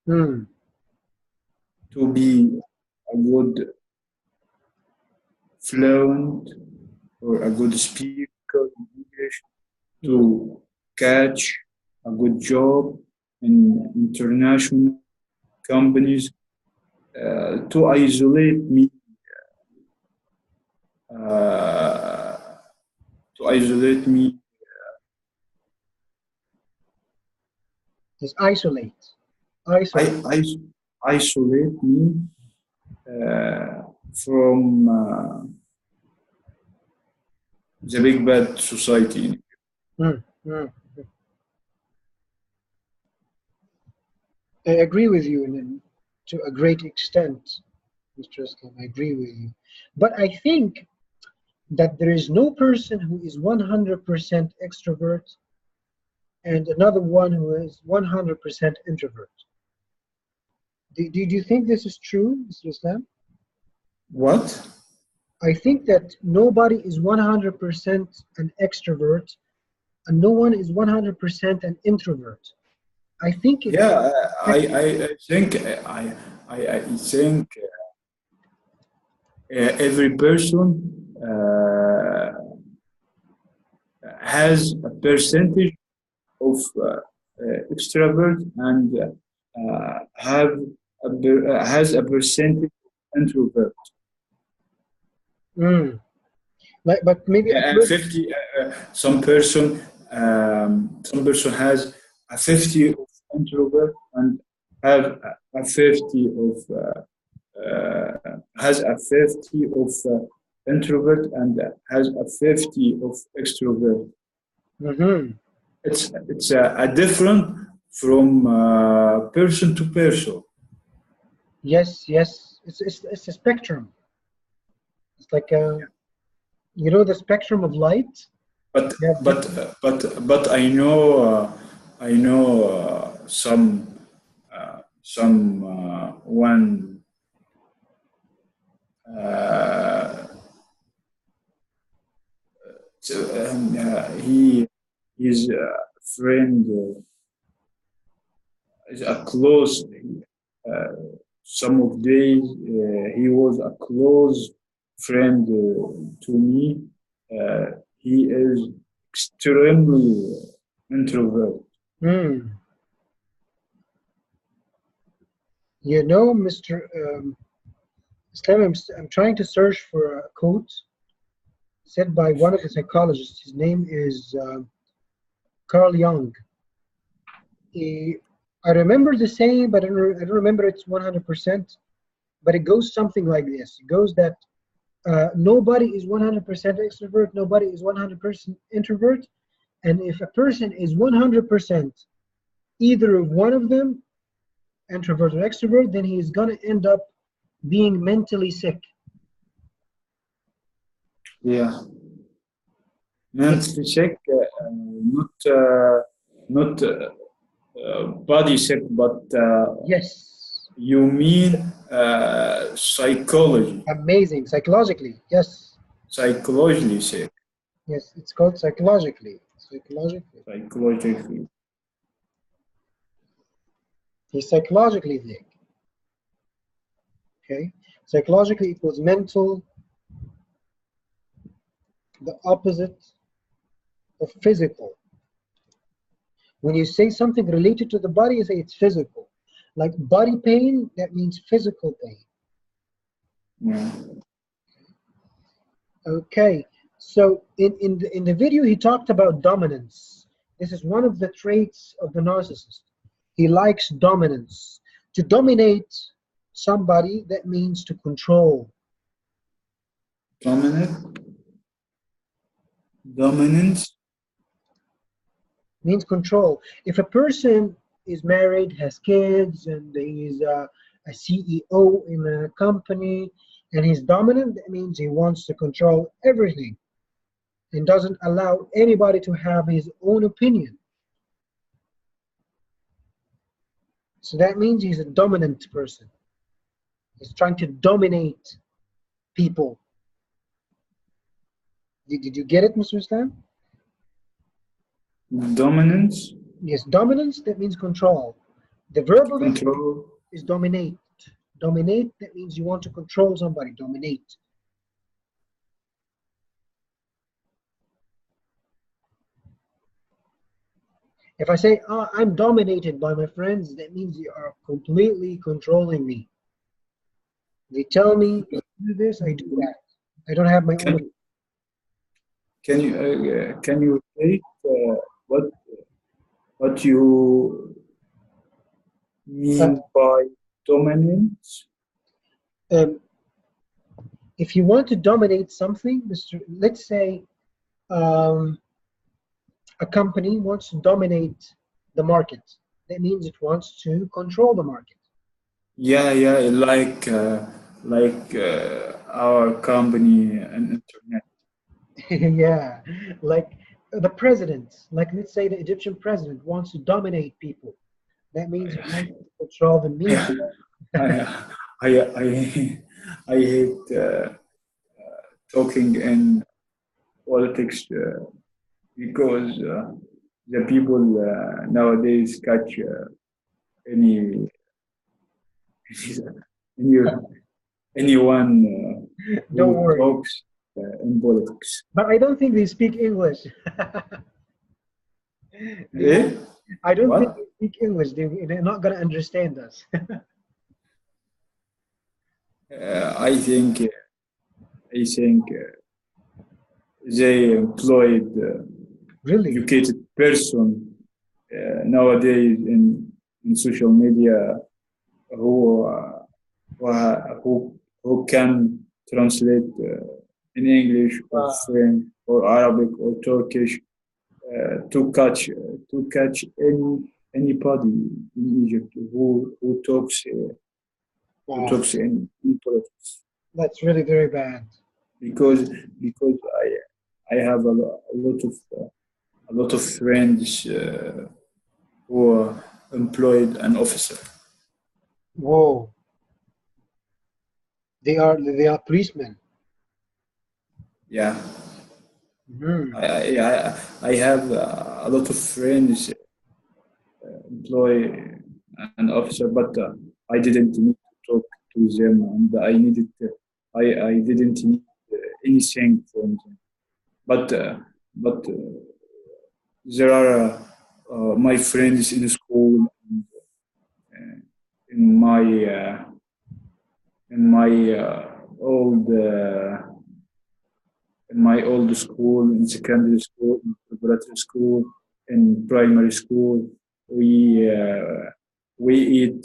Mm, to be a good fluent or a good speaker in English, to catch a good job in international companies, to isolate me, uh, to isolate me. just isolate. I, Isolate. I isolate me from the big bad society. Mm, mm. I agree with you to a great extent, Mr. Islam. I agree with you. But I think that there is no person who is 100% extrovert and another one who is 100% introvert. Do you think this is true, Mr. Islam? What? I think that nobody is 100% an extrovert and no one is 100% an introvert. I think it's Yeah, a spectrum. I think every person has a percentage of extrovert and has a percentage of introvert. Mm. But maybe a person. 50 some person has a 50 of introvert and have a 50 of has a 50 of introvert and has a 50 of extrovert. Mhm. It's a different from person to person. Yes, yes. It's a spectrum. It's like the spectrum of light. But You have but different. but I know some some one uh, he is a friend, is a close. Uh, some of days he was a close friend to me. He is extremely introvert. Hmm. You know, Mr. Islam, I'm trying to search for a quote said by one of the psychologists. His name is Carl Jung. He, I remember the saying, but I don't remember it's 100%. But it goes something like this. It goes that nobody is 100% extrovert, nobody is 100% introvert. And if a person is 100% either of one of them, introvert or extrovert, then he is going to end up being mentally sick. Yeah, mentally sick, not not body sick, but Yes. you mean psychology, Amazing. Psychologically. Yes. psychologically sick, Yes. It's called psychologically. Psychologically. psychologically. He's psychologically sick. Okay. Psychologically equals mental, the opposite of physical. When you say something related to the body, you say it's physical. Like body pain, that means physical pain. Yeah. Okay. So in the video, he talked about dominance. This is one of the traits of the narcissist. He likes dominance. To dominate somebody, that means to control. Dominant, dominance. Means control. If a person is married, has kids, and he's a CEO in a company, and he's dominant, that means he wants to control everything and doesn't allow anybody to have his own opinion. So that means he's a dominant person. He's trying to dominate people. Did you get it, Mr. Islam? Dominance, Yes, dominance, that means control. The verb of it control. is dominate. Dominate, that means you want to control somebody, dominate. If I say, oh, I'm dominated by my friends, that means they are completely controlling me. They tell me, do this, I do that. I don't have my own. Can you state what what you mean by dominance? If you want to dominate something, let's say a company wants to dominate the market. That means it wants to control the market. Yeah, yeah, like our company and internet. Yeah, like the president, like let's say the Egyptian president wants to dominate people. That means he wants to control the media. I I hate talking in politics because the people nowadays catch any any anyone Don't who worry. talks in politics. But I don't think they speak English. Eh? I don't think What? they speak English. They're not going to understand us. I think they employed Really? educated person nowadays in social media who who can translate in English or French or Arabic or Turkish to catch anybody in Egypt who talks in politics That's really very bad. because I have a lot of friends who are employed an officer. Whoa. They are policemen. Yeah, Mhm. I have a lot of friends employ an officer, but I didn't need to talk to them, and I didn't need anything from them. But there are my friends in school, uh, in my old school, in secondary school, in preparatory school, in primary school, we uh, we eat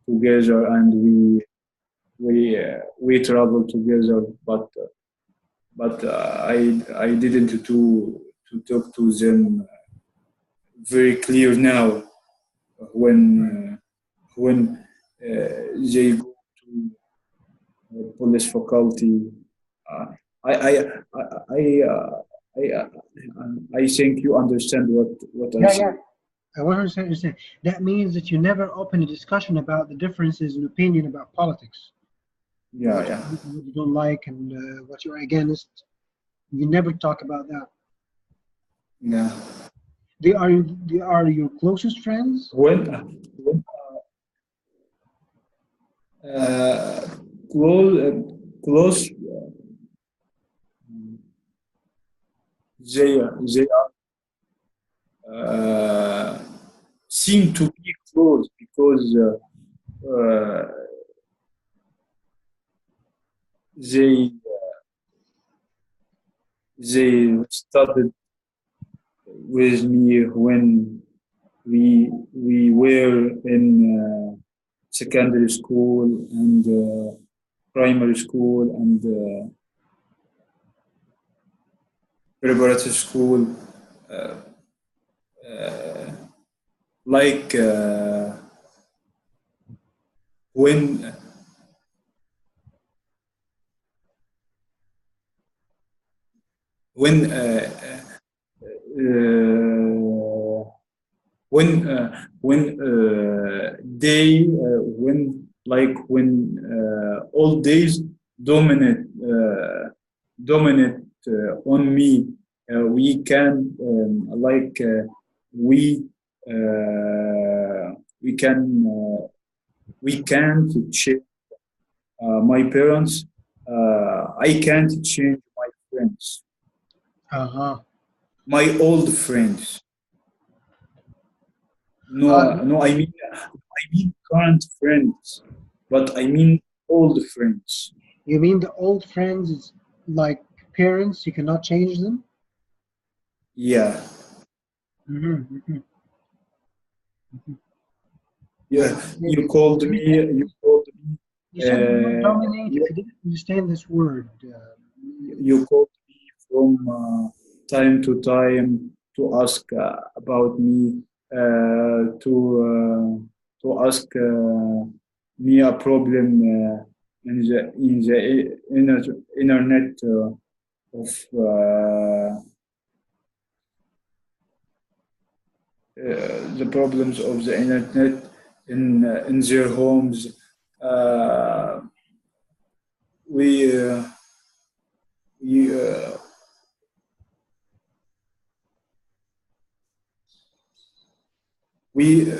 together, and we travel together. But I didn't to talk to them very clear now when they go to police faculty. Uh, I I I I, uh, I think you understand what I Yeah, say. yeah. I 100% understand. That means that you never open a discussion about the differences in opinion about politics, Yeah, what you yeah, like and what you don't like, and what you're against. You never talk about that. yeah. They are your closest friends. When uh, close close they uh, seem to be close because they they started with me when we were in secondary school and primary school and preparatory school, uh, uh, like when when uh, uh, when all days dominate dominate on me, we can we we can we can't change my parents. I can't change my friends, Uh huh. my old friends. Uh, No, I mean current friends, but I mean old friends. you mean the old friends is like parents? You cannot change them. Yeah, Mm-hmm. yeah. It's very You called me. You said the word dominate. You, I didn't understand this word. you called me from time to time to ask about me, to ask me a problem in the internet of the problems of the internet in their homes. Uh, we uh, we we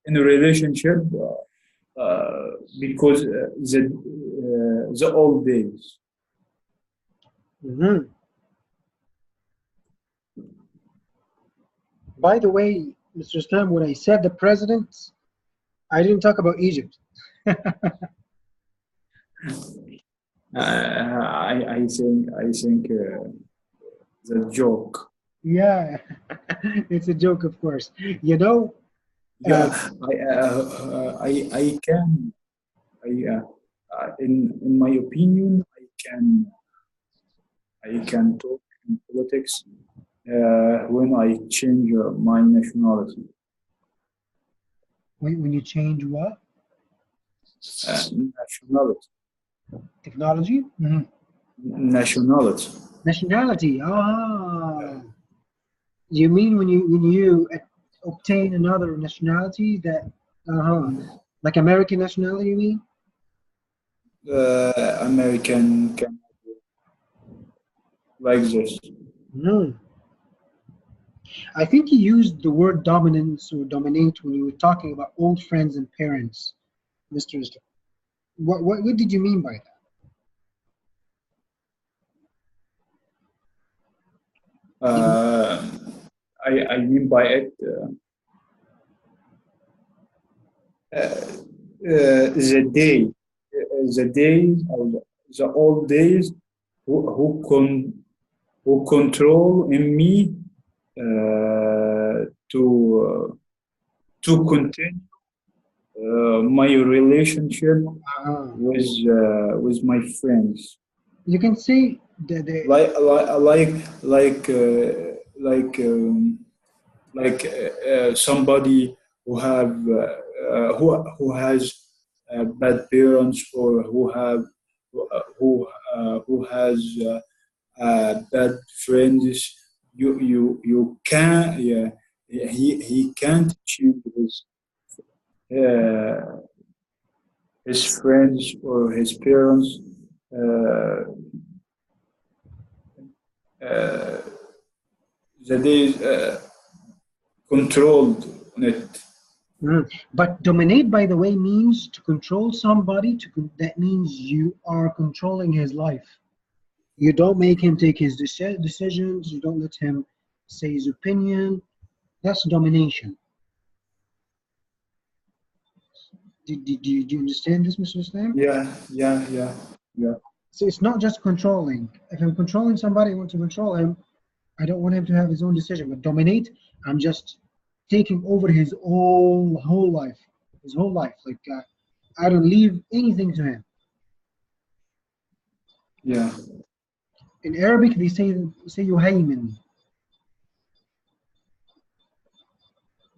in a relationship because the old days. Mhm. By the way, Mr. Stam, when I said the president, I didn't talk about Egypt. I think the joke. Yeah, it's a joke, of course. You know, Yeah, uh, I can in my opinion I can talk in politics when I change my nationality. when you change what? Nationality. Technology? Mhm. Nationality. Nationality. Ah, you mean when you obtain another nationality that? Uh huh. Like American nationality, you mean? American can like this. No. I think you used the word dominance or dominate when you were talking about old friends and parents, Mr. Islam. What did you mean by that? Uh, I mean by it the days or the old days who control in me to continue my relationship Uh, with my friends. you can say that Like somebody who have who has bad parents or who has bad friends. You can, yeah, he can't choose uh, his friends or his parents uh, uh, that is controlled on it. But dominate, by the way, means to control somebody. That means you are controlling his life. You don't make him take his decisions. You don't let him say his opinion. That's domination. Do you understand this, Mr. Islam? Yeah. So it's not just controlling. If I'm controlling somebody, I want to control him. I don't want him to have his own decision. But dominate, I'm just taking over his whole life, his whole life. Like I don't leave anything to him. Yeah, In Arabic, they say yuhaymin.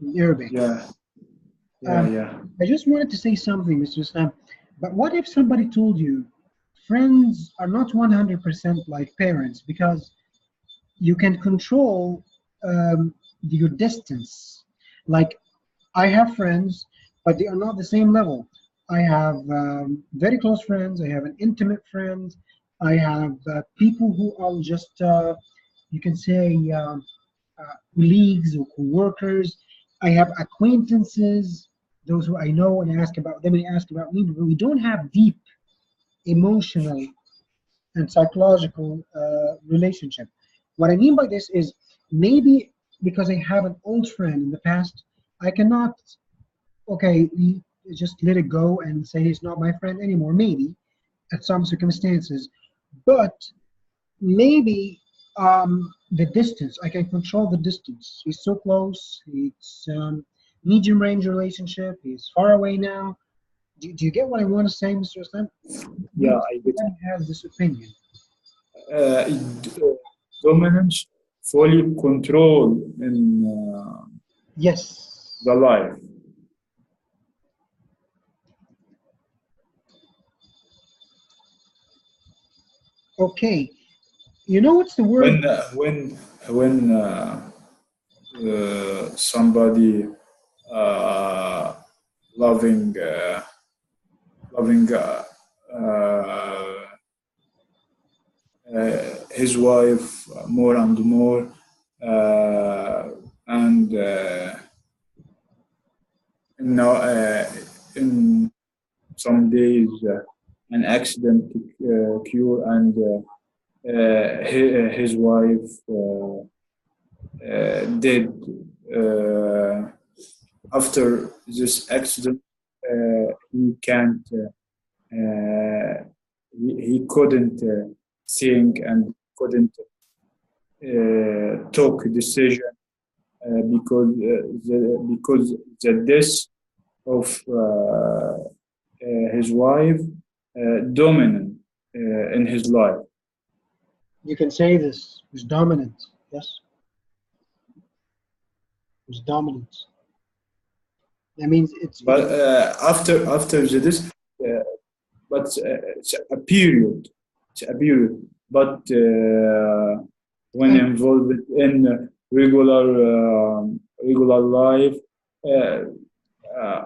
In Arabic. yeah, Um, yeah. I just wanted to say something, Mr. Islam. But what if somebody told you friends are not 100% like parents because you can control your distance? Like, I have friends, but they are not the same level. I have very close friends, I have an intimate friends, I have people who are just, you can say, colleagues or co-workers. I have acquaintances, those who I know and ask about them and ask about me, but we don't have deep emotional and psychological relationship. What I mean by this is maybe because I have an old friend in the past, I cannot, okay, just let it go and say he's not my friend anymore. Maybe at some circumstances, but maybe the distance, I can control the distance. He's so close. It's medium range relationship. He's far away now. Do you get what I want to say, Mr. Islam? Yeah, Maybe I get everybody has this opinion. dominance fully control in Yes. the life. Okay. You know what's the word? When somebody uh, loving loving his wife more and more and now in some days an accident occur and his wife did after this accident he can't he couldn't think and couldn't took a decision because the death of his wife dominant in his life. You can say this was dominant. Yes, it was dominant. That means But it's after the this, but it's a period. It's a period. But when involved in regular life,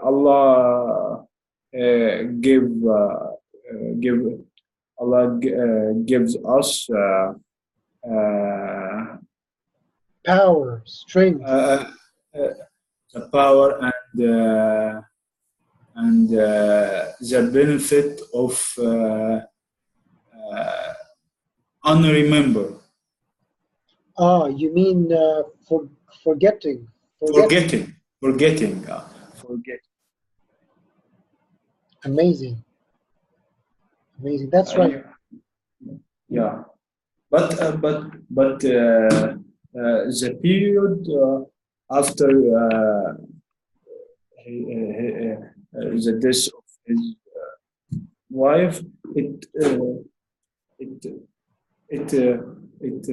Allah give Allah gives us uh, Power, strength. the power and the benefit of unremember, You mean forgetting? forgetting. Amazing, amazing. That's right. Yeah, but the period after the death of his wife, it it it it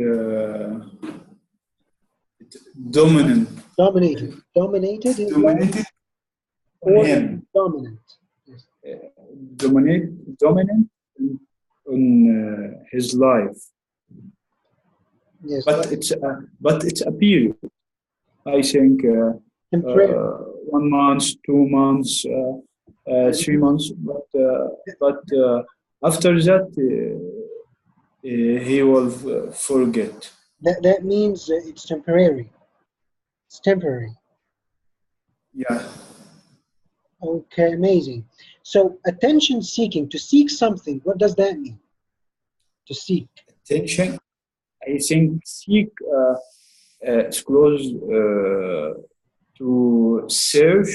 dominant Dominated his life, dominated on or him, dominant? Yes. dominant on his life. Yes. But it's a period. I think Temporary. 1 month, 2 months, 3 months. But after that, he will forget. That means it's temporary. It's temporary. Yeah. Okay, amazing. So attention seeking, to seek something, what does that mean? To seek. Attention. I think seek is close to search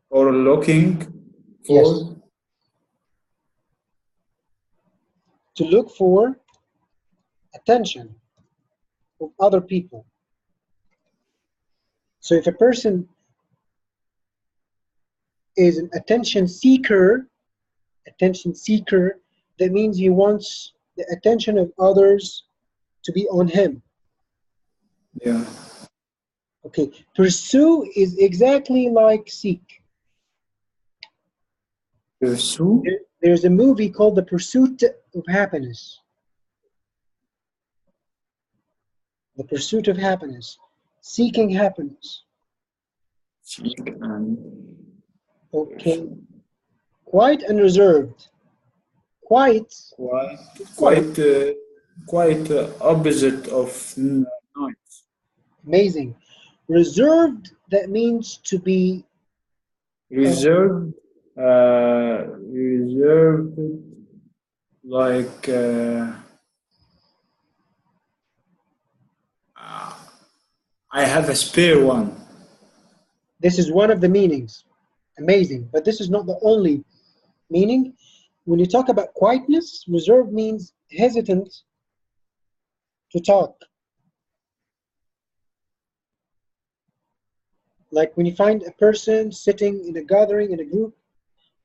or looking for. Yes. To look for attention of other people. So if a person is an attention seeker, that means he wants the attention of others to be on him. Yeah. Okay, pursue is exactly like seek. Pursue. There's a movie called The Pursuit of Happiness. The Pursuit of Happiness. Seeking happiness. Seek and Okay. Quiet and reserved. Quiet. quite opposite of noise. Amazing. Reserved, that means to be Reserved, reserved, like I have a spare one. this is one of the meanings. Amazing. But this is not the only meaning. When you talk about quietness, reserved means hesitant to talk. Like when you find a person sitting in a gathering, in a group,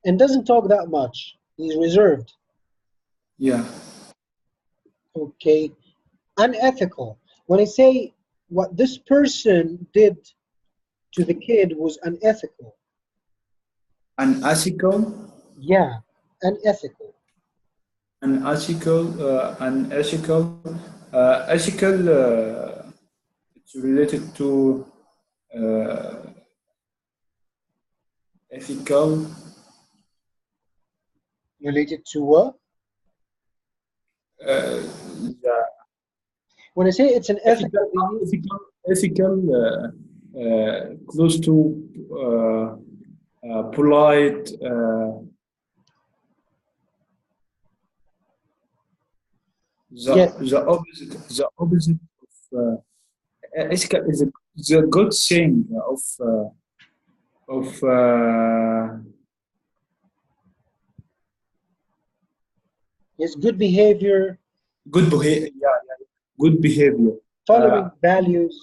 and doesn't talk that much, he's reserved. Yeah. Okay. Unethical. When I say what this person did to the kid was unethical. Unethical. Yeah, unethical. Unethical. Ethical. It's related to ethical. Related to what? The When I say it's an ethical, ethical, close to polite. yes, The opposite of ethical is the good thing of yes, good behavior, good behavior. Yeah, good behavior. following values.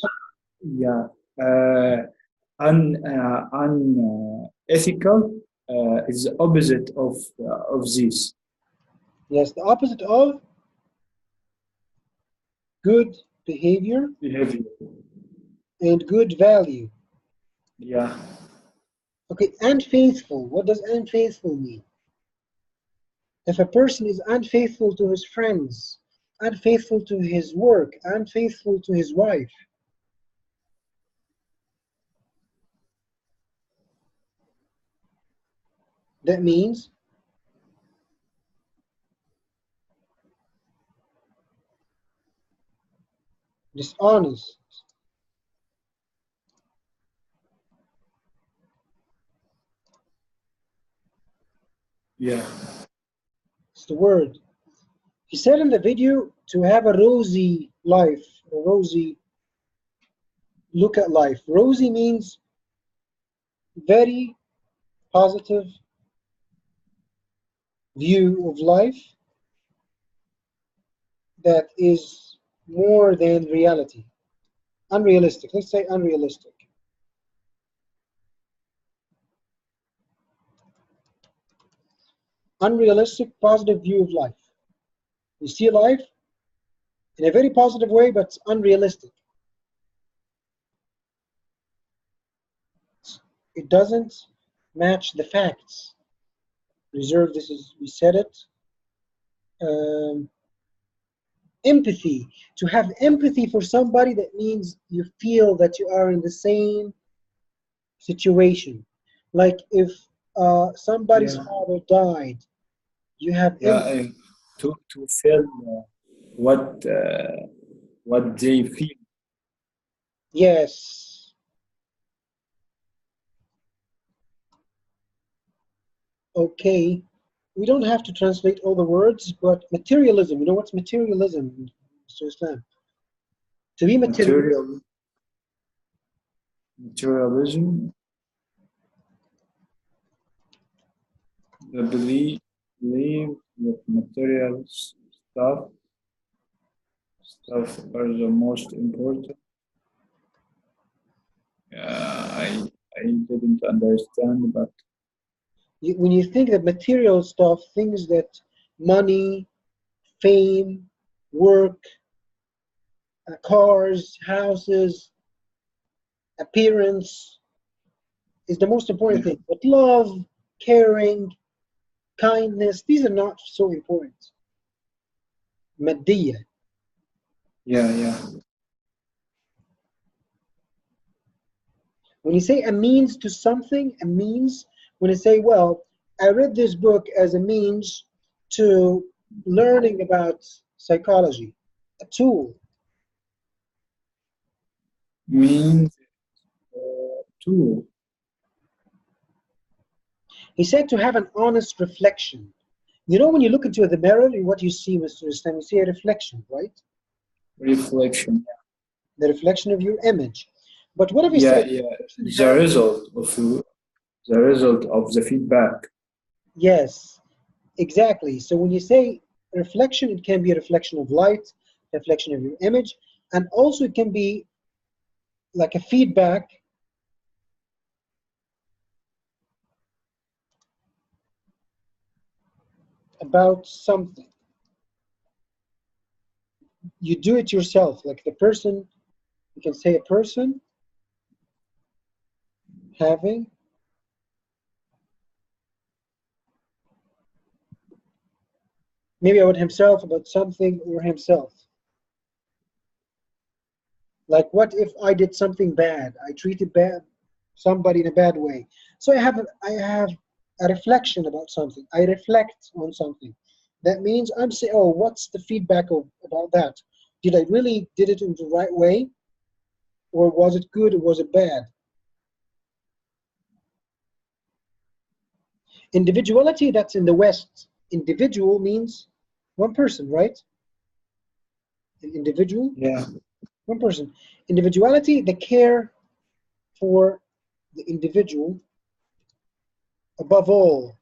Yeah. Unethical is the opposite of this. Yes, the opposite of good behavior Behavior. and good value. Yeah. Okay, unfaithful. What does unfaithful mean? If a person is unfaithful to his friends, unfaithful to his work, unfaithful to his wife, That means dishonest. Yeah. It's the word. He said in the video to have a rosy life, a rosy look at life. Rosy means very positive view of life that is more than reality. Unrealistic. Let's say unrealistic. Unrealistic, positive view of life. You see life in a very positive way, but it's unrealistic. It doesn't match the facts. Reserve, this is, we said it. Empathy. To have empathy for somebody, that means you feel that you are in the same situation. Like if somebody's father died, you have empathy. To feel what they feel. Yes. Okay. We don't have to translate all the words, but materialism. You know what's materialism, Mr. Islam? To be materialism. Materialism. The belief that material stuff are the most important. I didn't understand, but When you think of material stuff, things that money, fame, work, cars, houses, appearance is the most important thing. But love, caring, kindness, these are not so important. Maddiya. yeah. When you say a means to something, a means, when you say, well, I read this book as a means to learning about psychology, a tool. Means tool. He said to have an honest reflection. You know, when you look into the mirror, what you see, Mr. Islam, you see a reflection, right? Reflection. The reflection of your image. But what if he said? Yeah. The result of the feedback. Yes, exactly. So when you say reflection, it can be a reflection of light, reflection of your image, and also it can be like a feedback about something. You do it yourself, like the person, you can say a person having maybe about himself, about something, or himself. Like, what if I did something bad? I treated somebody in a bad way. So I have a reflection about something. I reflect on something. That means I'm saying, oh, what's the feedback about that? Did I really did it in the right way? Or was it good or was it bad? Individuality, that's in the West. Individual means one person, right? An individual? Yeah. One person. Individuality, the care for the individual above all.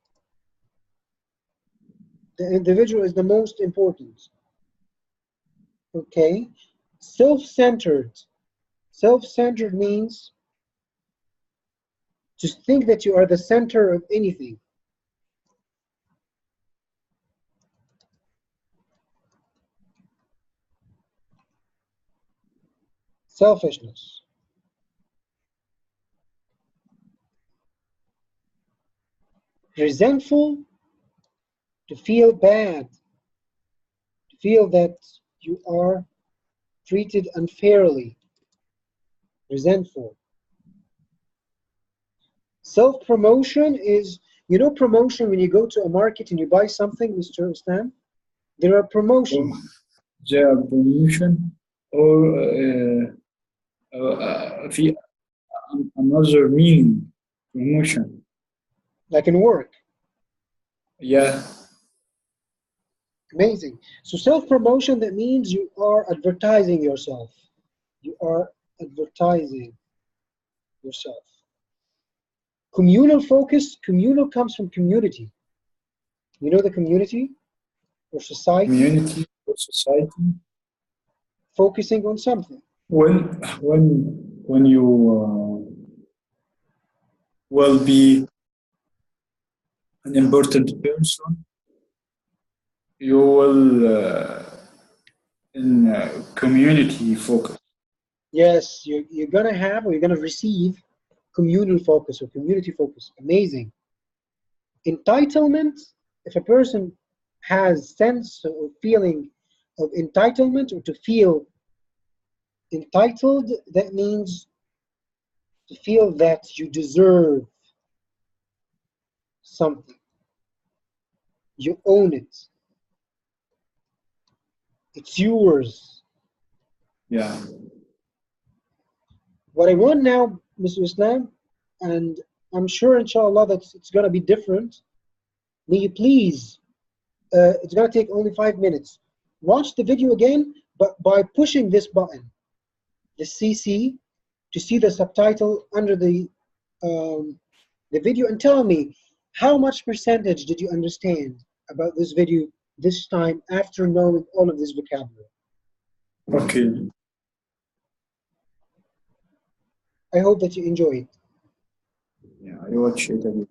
The individual is the most important. Okay? Self-centered. Self-centered means to think that you are the center of anything. Selfishness. Resentful, to feel bad, to feel that you are treated unfairly. Resentful. Self-promotion is You know promotion, when you go to a market and you buy something, Mr. Islam, there are promotions. The promotion or في another meaning promotion. Like in work. Yeah. Amazing. So self-promotion, that means you are advertising yourself. You are advertising yourself. Communal focus, communal comes from community. You know the community or society? Community or society. Focusing on something. When you will be an important person, you will in community focus. Yes, you're gonna have or you're gonna receive communal focus or community focus. Amazing. Entitlement, if a person has sense or feeling of entitlement or to feel entitled, that means to feel that you deserve something. You own it. It's yours. Yeah. What I want now, Mr. Islam, and I'm sure inshallah that it's gonna be different. May you please, it's gonna take only 5 minutes. Watch the video again, but by pushing this button, the CC, to see the subtitle under the video, and tell me how much percentage did you understand about this video this time after knowing all of this vocabulary. Okay. I hope that you enjoy it. Yeah, I watch it again.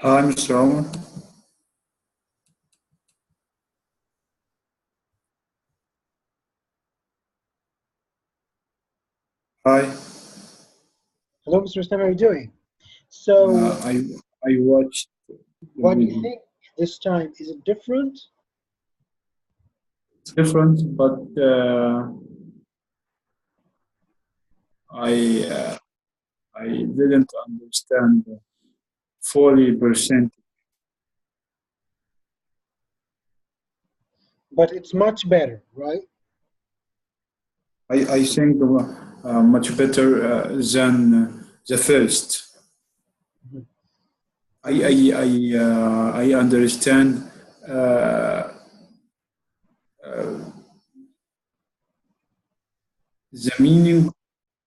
Hi, Mr. Omar. Hi. Hello, Mr. Islam, how are you doing? So, I watched the what do you video. think this time? Is it different? It's different, but I I didn't understand fully percent. But it's much better, right? I think much better than the first. Mhm. I understand uh, the meaning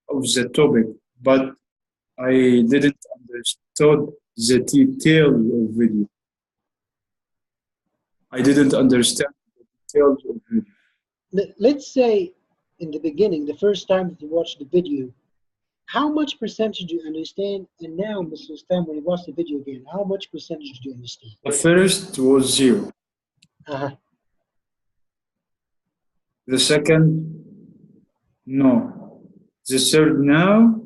of the topic, but I didn't understood the details of video. I didn't understand the details of video. Let's say in the beginning, the first time that you watched the video, how much percentage do you understand? And now, Mr. Islam, when you watch the video again, how much percentage do you understand? The first was zero. Uh-huh. The second, no. The third now,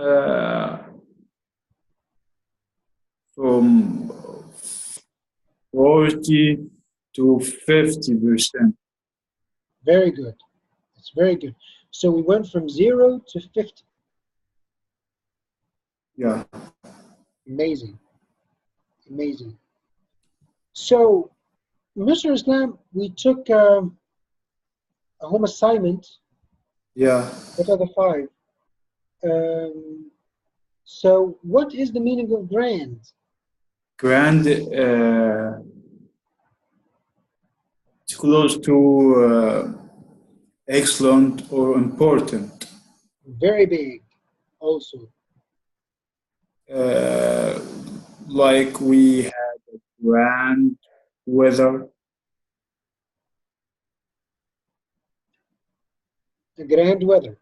uh, from 40 to 50%. Very good. That's very good. So we went from 0 to 50. Yeah, Amazing. Amazing. So, Mr. Islam, we took a home assignment. yeah. What are the five? Um, so, what is the meaning of grand? Grand, it's close to excellent or important. Very big, also. Uh, like we had grand weather. The grand weather.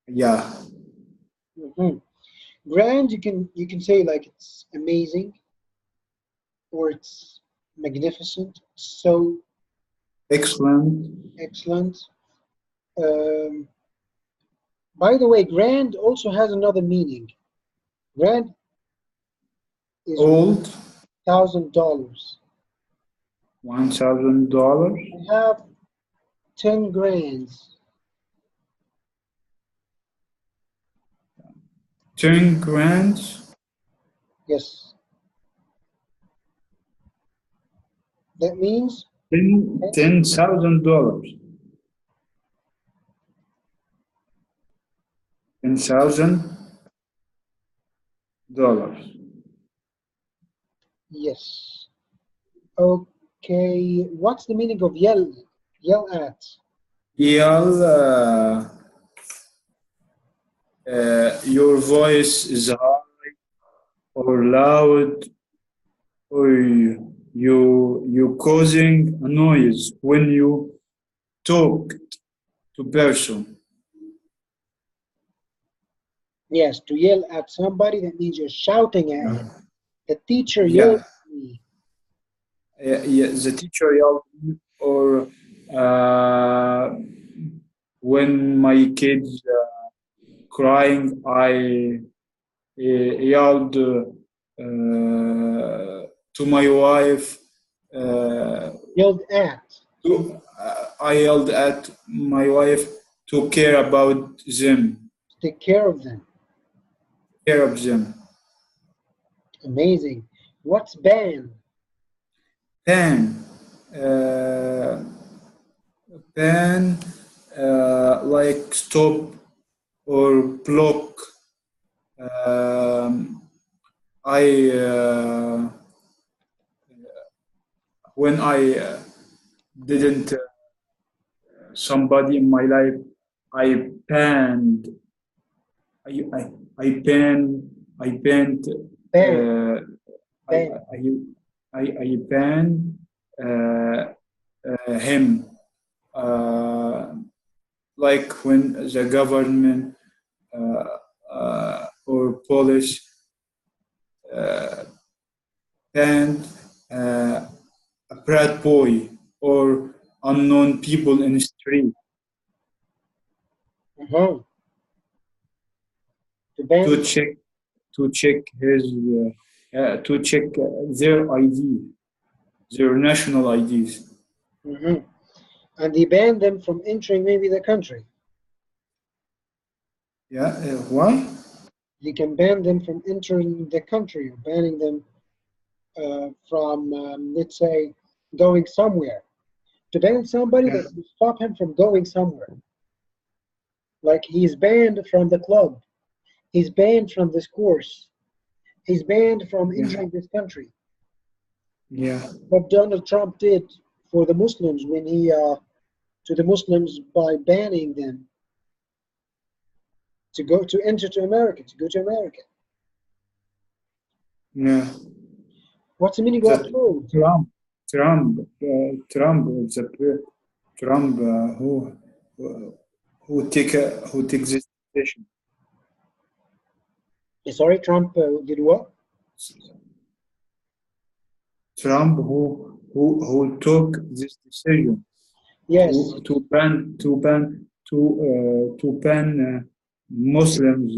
Yeah, Mhm. Grand, you can say like it's amazing or it's magnificent, so excellent, excellent. Um, by the way, grand also has another meaning. Grand is old, $1,000. $1,000, I have 10 grands. 10 grand, Yes, that means $10,000, $10,000. yes. Okay, what's the meaning of yell? Yell at. Yell, your voice is high or loud, or you causing a noise when you talk to person. Yes, to yell at somebody, that means you're shouting at him. The teacher yelled Yeah, at me. yeah, the teacher yelled me, or uh, when my kids crying, I yelled to my wife. Yelled at. I yelled at my wife to care about them, Take care of them. care of them. Amazing. What's ban? Pan, uh, pan, like stop or block. Um, I when I didn't somebody in my life, I panned. I I pan I panned. Ban. Uh, I Ban. I I banned him. Like when the government or police banned a bad boy or unknown people in the street Uh-huh. To to ban. check to check their ID, their national IDs. Hmm. And they banned them from entering maybe the country. Yeah, why? You can ban them from entering the country, or banning them from, let's say, going somewhere. To ban somebody, Yeah, that will stop him from going somewhere. Like he's banned from the club, he's banned from this course, he's banned from yeah, entering this country. yeah, What Donald Trump did for the Muslims when he to the Muslims by banning them to go to enter to America, to go to America. yeah. What's the meaning of That upload? Trump, Trump, who takes this decision. Sorry, Trump did what? Trump, who took this decision Yes, to ban Muslims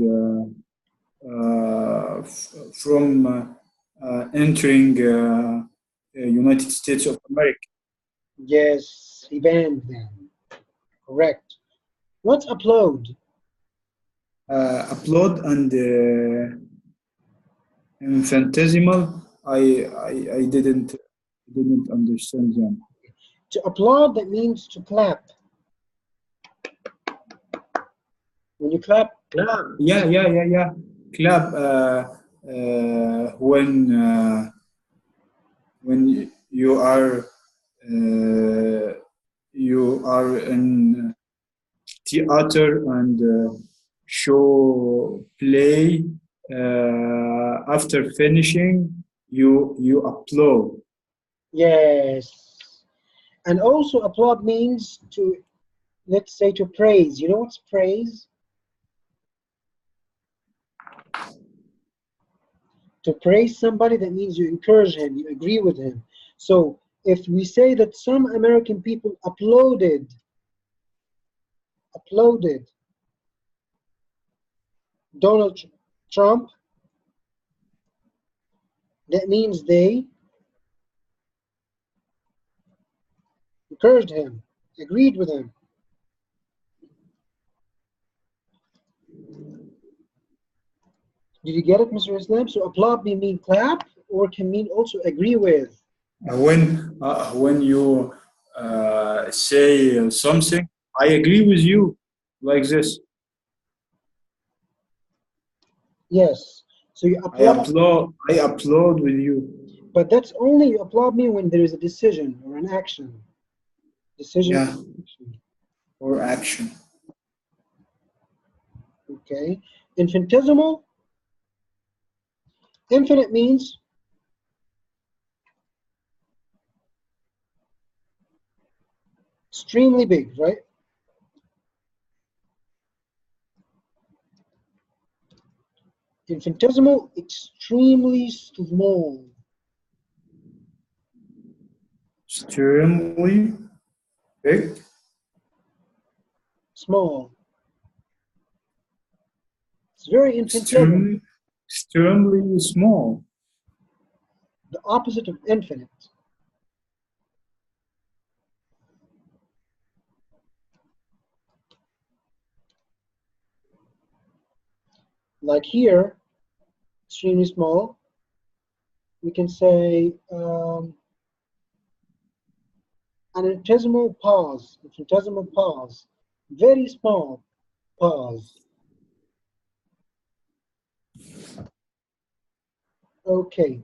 from entering United States of America. yes, he banned them. Correct. What's upload? Upload and infinitesimal. I didn't understand them. To applaud, that means to clap. When you clap, Clap. Yeah. Clap when you are in theater and show play. After finishing, you applaud. yes. And also applaud means to, let's say, to praise. You know what's praise? To praise somebody, that means you encourage him, you agree with him. So if we say that some American people applauded Donald Trump, that means they encouraged him, agreed with him. Did you get it, Mr. Islam? So applaud may mean clap, or can mean also agree with. When you say something, I agree with you, like this. Yes. So you applaud, I applaud with you. but that's only you applaud me when there is a decision or an action. Decision Yeah, or action. or action. Okay. Infinitesimal. Infinite means extremely big, right? Infinitesimal, extremely small. Extremely big. Small. It's very infinitesimal. Extremely small. The opposite of infinite. Like here, extremely small. We can say an infinitesimal pause. Infinitesimal pause. Very small pause. Okay.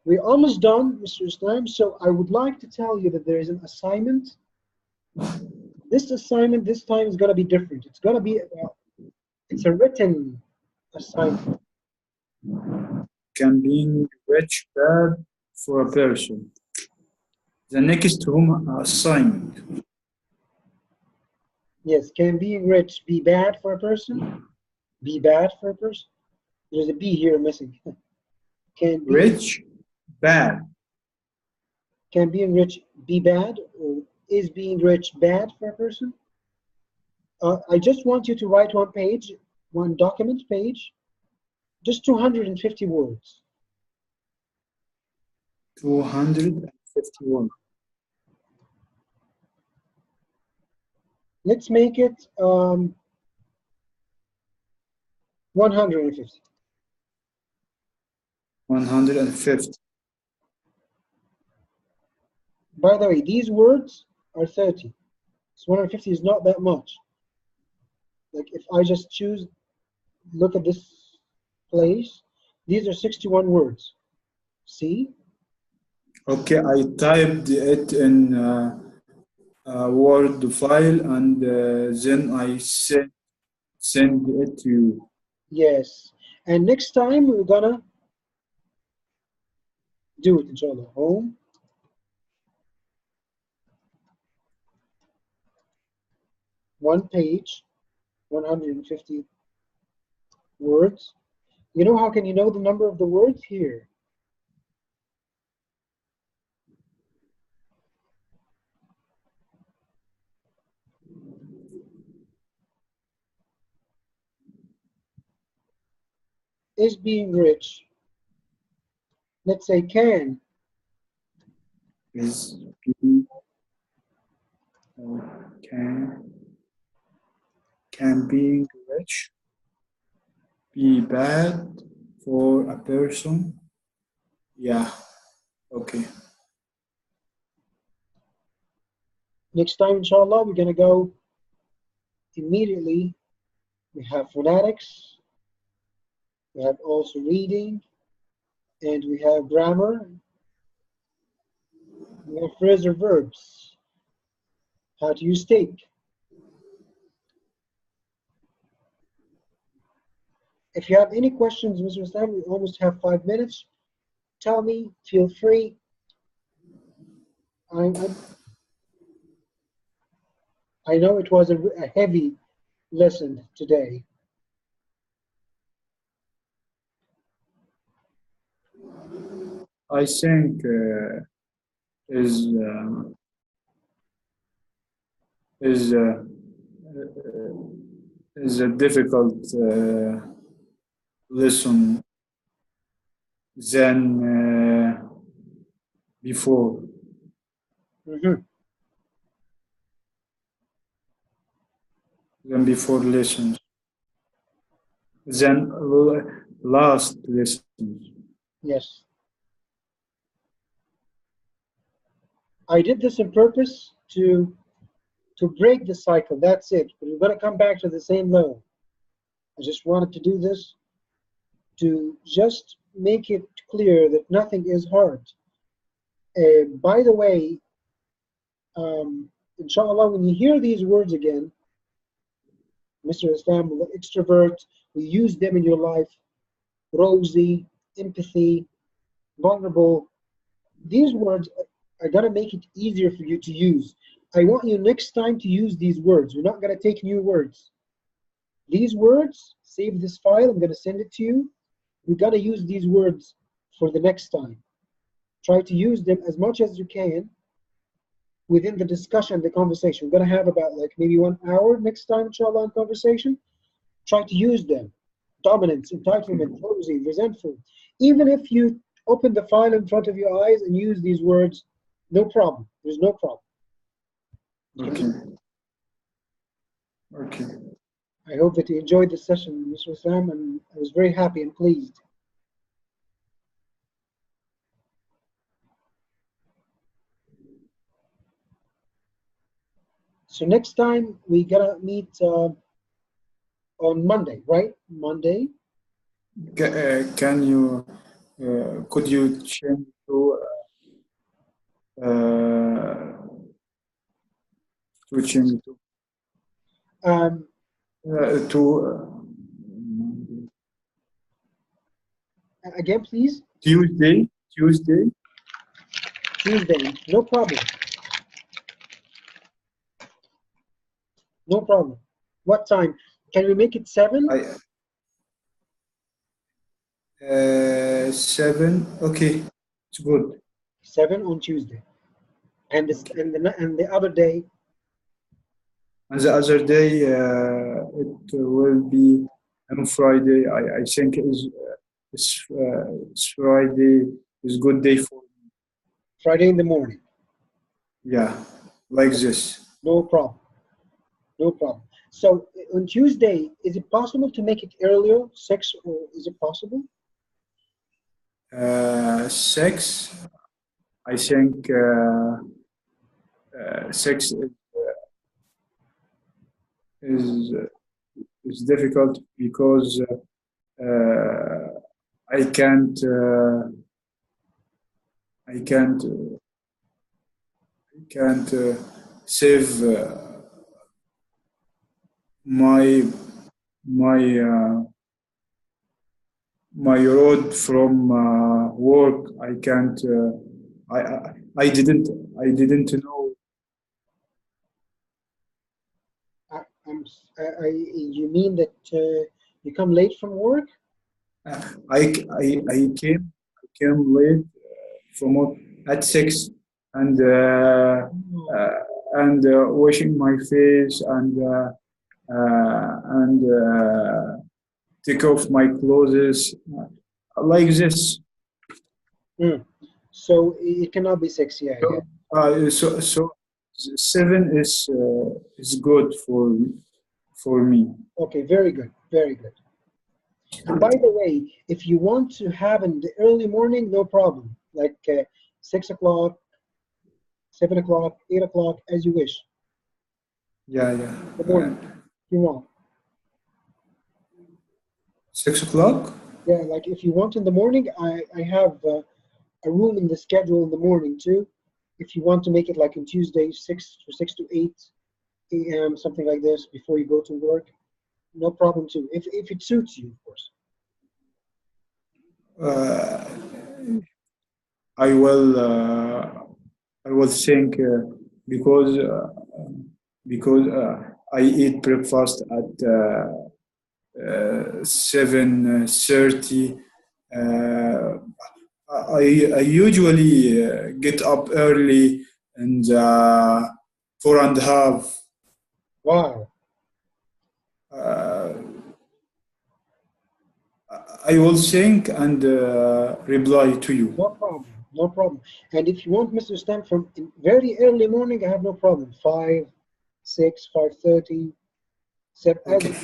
We're almost done, Mr. Islam. So I would like to tell you that there is an assignment. This assignment this time is going to be different. It's going to be it's a written assignment. Can be rich bad for a person. The next home assignment. Yes, can being rich be bad for a person? Be bad for a person? There's a B here missing. Can be Rich, bad. can being rich be bad, or is being rich bad for a person? I just want you to write one page, one document page, just 250 words. 251. Let's make it 150. 150. By the way, these words are 30. So 150 is not that much. Like if I just choose, look at this place, these are 61 words. See? Okay, I typed it in a Word file and then I send it to you. Yes. And next time we're gonna do it, inshallah. Home. One page, 150 words. You know how can you know the number of the words? Here. Is being rich. Let's say can. Is being can being rich be bad for a person? Yeah. Okay. Next time, inshallah, we're gonna go immediately. We have phonetics, we have also reading, and we have grammar, we have phrasal verbs, how to use take. If you have any questions, Mr. Islam, we almost have 5 minutes. Tell me, feel free. I know it was a heavy lesson today. I think is is uh, is a difficult lesson than before. Mhm. Than before lessons. Than last lessons. Yes. I did this on purpose to break the cycle. That's it. But we're going to come back to the same level. I just wanted to do this to just make it clear that nothing is hard. By the way, inshallah, when you hear these words again, Mr. Islam, extrovert, we use them in your life, rosy, empathy, vulnerable. These words are going to make it easier for you to use. I want you next time to use these words. We're not going to take new words. These words, save this file, I'm going to send it to you. We're going to use these words for the next time. Try to use them as much as you can within the discussion, the conversation. We're going to have about like maybe 1 hour next time, inshallah, in conversation. Try to use them. Dominance, entitlement, rosy, resentful. Even if you open the file in front of your eyes and use these words, no problem. There's no problem. Okay. Okay. I hope that you enjoyed this session, Mr. Islam, and I was very happy and pleased. So next time we gotta meet on Monday, right? Monday. Can you could you change uh, to change Um, to Again, please. Tuesday? Tuesday. No problem. No problem. What time? Can we make it 7? 7. Okay, it's good. 7 on Tuesday. And this and the other day, And the other day, it will be on Friday. I think it's Friday is good day for Friday in the morning. yeah, like this. No problem. No problem. So on Tuesday, is it possible to make it earlier, 6, or is it possible? 6. I think 6 is is difficult because I can't I can't can't save my my my road from work. I can't. I didn't know. You mean that you come late from work? I came late from work at 6 and washing my face and take off my clothes like this. Mm. So it cannot be 6. Yeah, So, yeah. so 7 is good for me. Okay, very good, very good. And by the way, if you want to have in the early morning, no problem. Like 6 o'clock, 7 o'clock, 8 o'clock, as you wish. Yeah, yeah. The morning, if you want. 6 o'clock. Yeah, like if you want in the morning, I have a room in the schedule in the morning too. If you want to make it like on Tuesday, 6 to 8 a.m., something like this, before you go to work, no problem too. If it suits you, of course. Uh, I will think because I eat breakfast at 7:30. Uh, I usually get up early and 4:30. Wow. Uh, I will think and reply to you. No problem. No problem. And if you want Mr. Stamp from very early morning, I have no problem. 5, 6, 5:30, 7. Okay.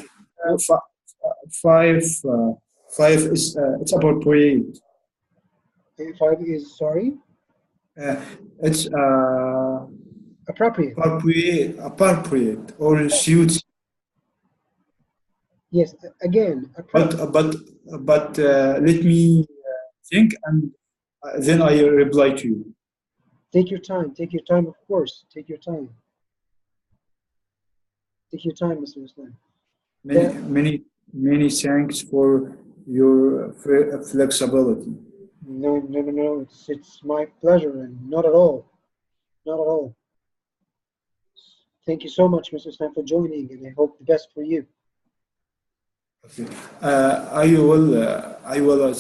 Five. Five is it's appropriate. 5 is, sorry, Uh, it's appropriate. appropriate or suits. Yes, again, appropriate. But let me think and then I reply to you. Take your time. Take your time, of course. Take your time. Take your time, Mr. Islam. Many thanks for your flexibility. No, no, no, no. It's my pleasure, and not at all. Not at all. Thank you so much, Mr. Islam, for joining, and I hope the best for you. Okay. I will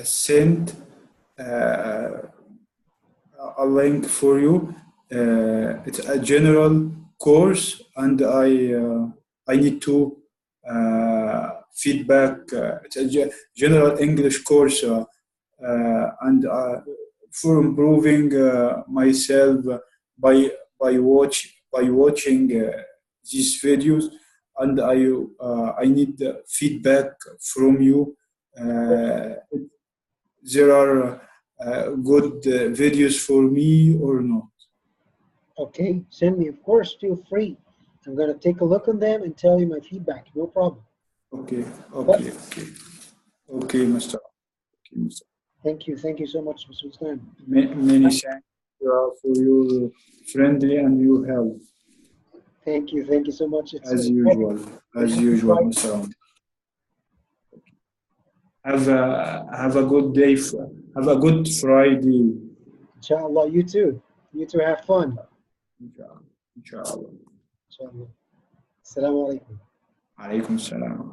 send a link for you. It's a general course, and I need to feedback. It's a general English course, and for improving myself by watching these videos, and I need feedback from you. There are good videos for me or not. Okay, send me, of course. Feel free. I'm gonna take a look on them and tell you my feedback. No problem. Okay, But okay, Mr. Okay, Mr. thank you so much, Mr. Islam. Many thanks for your friendly and your help. Thank you so much. It's As a usual, pleasure. Mr. Have a good day. Have a good Friday. Inshallah, you too. You too have fun. Inshallah. Inshallah. Assalamu alaikum. Alaikum salam.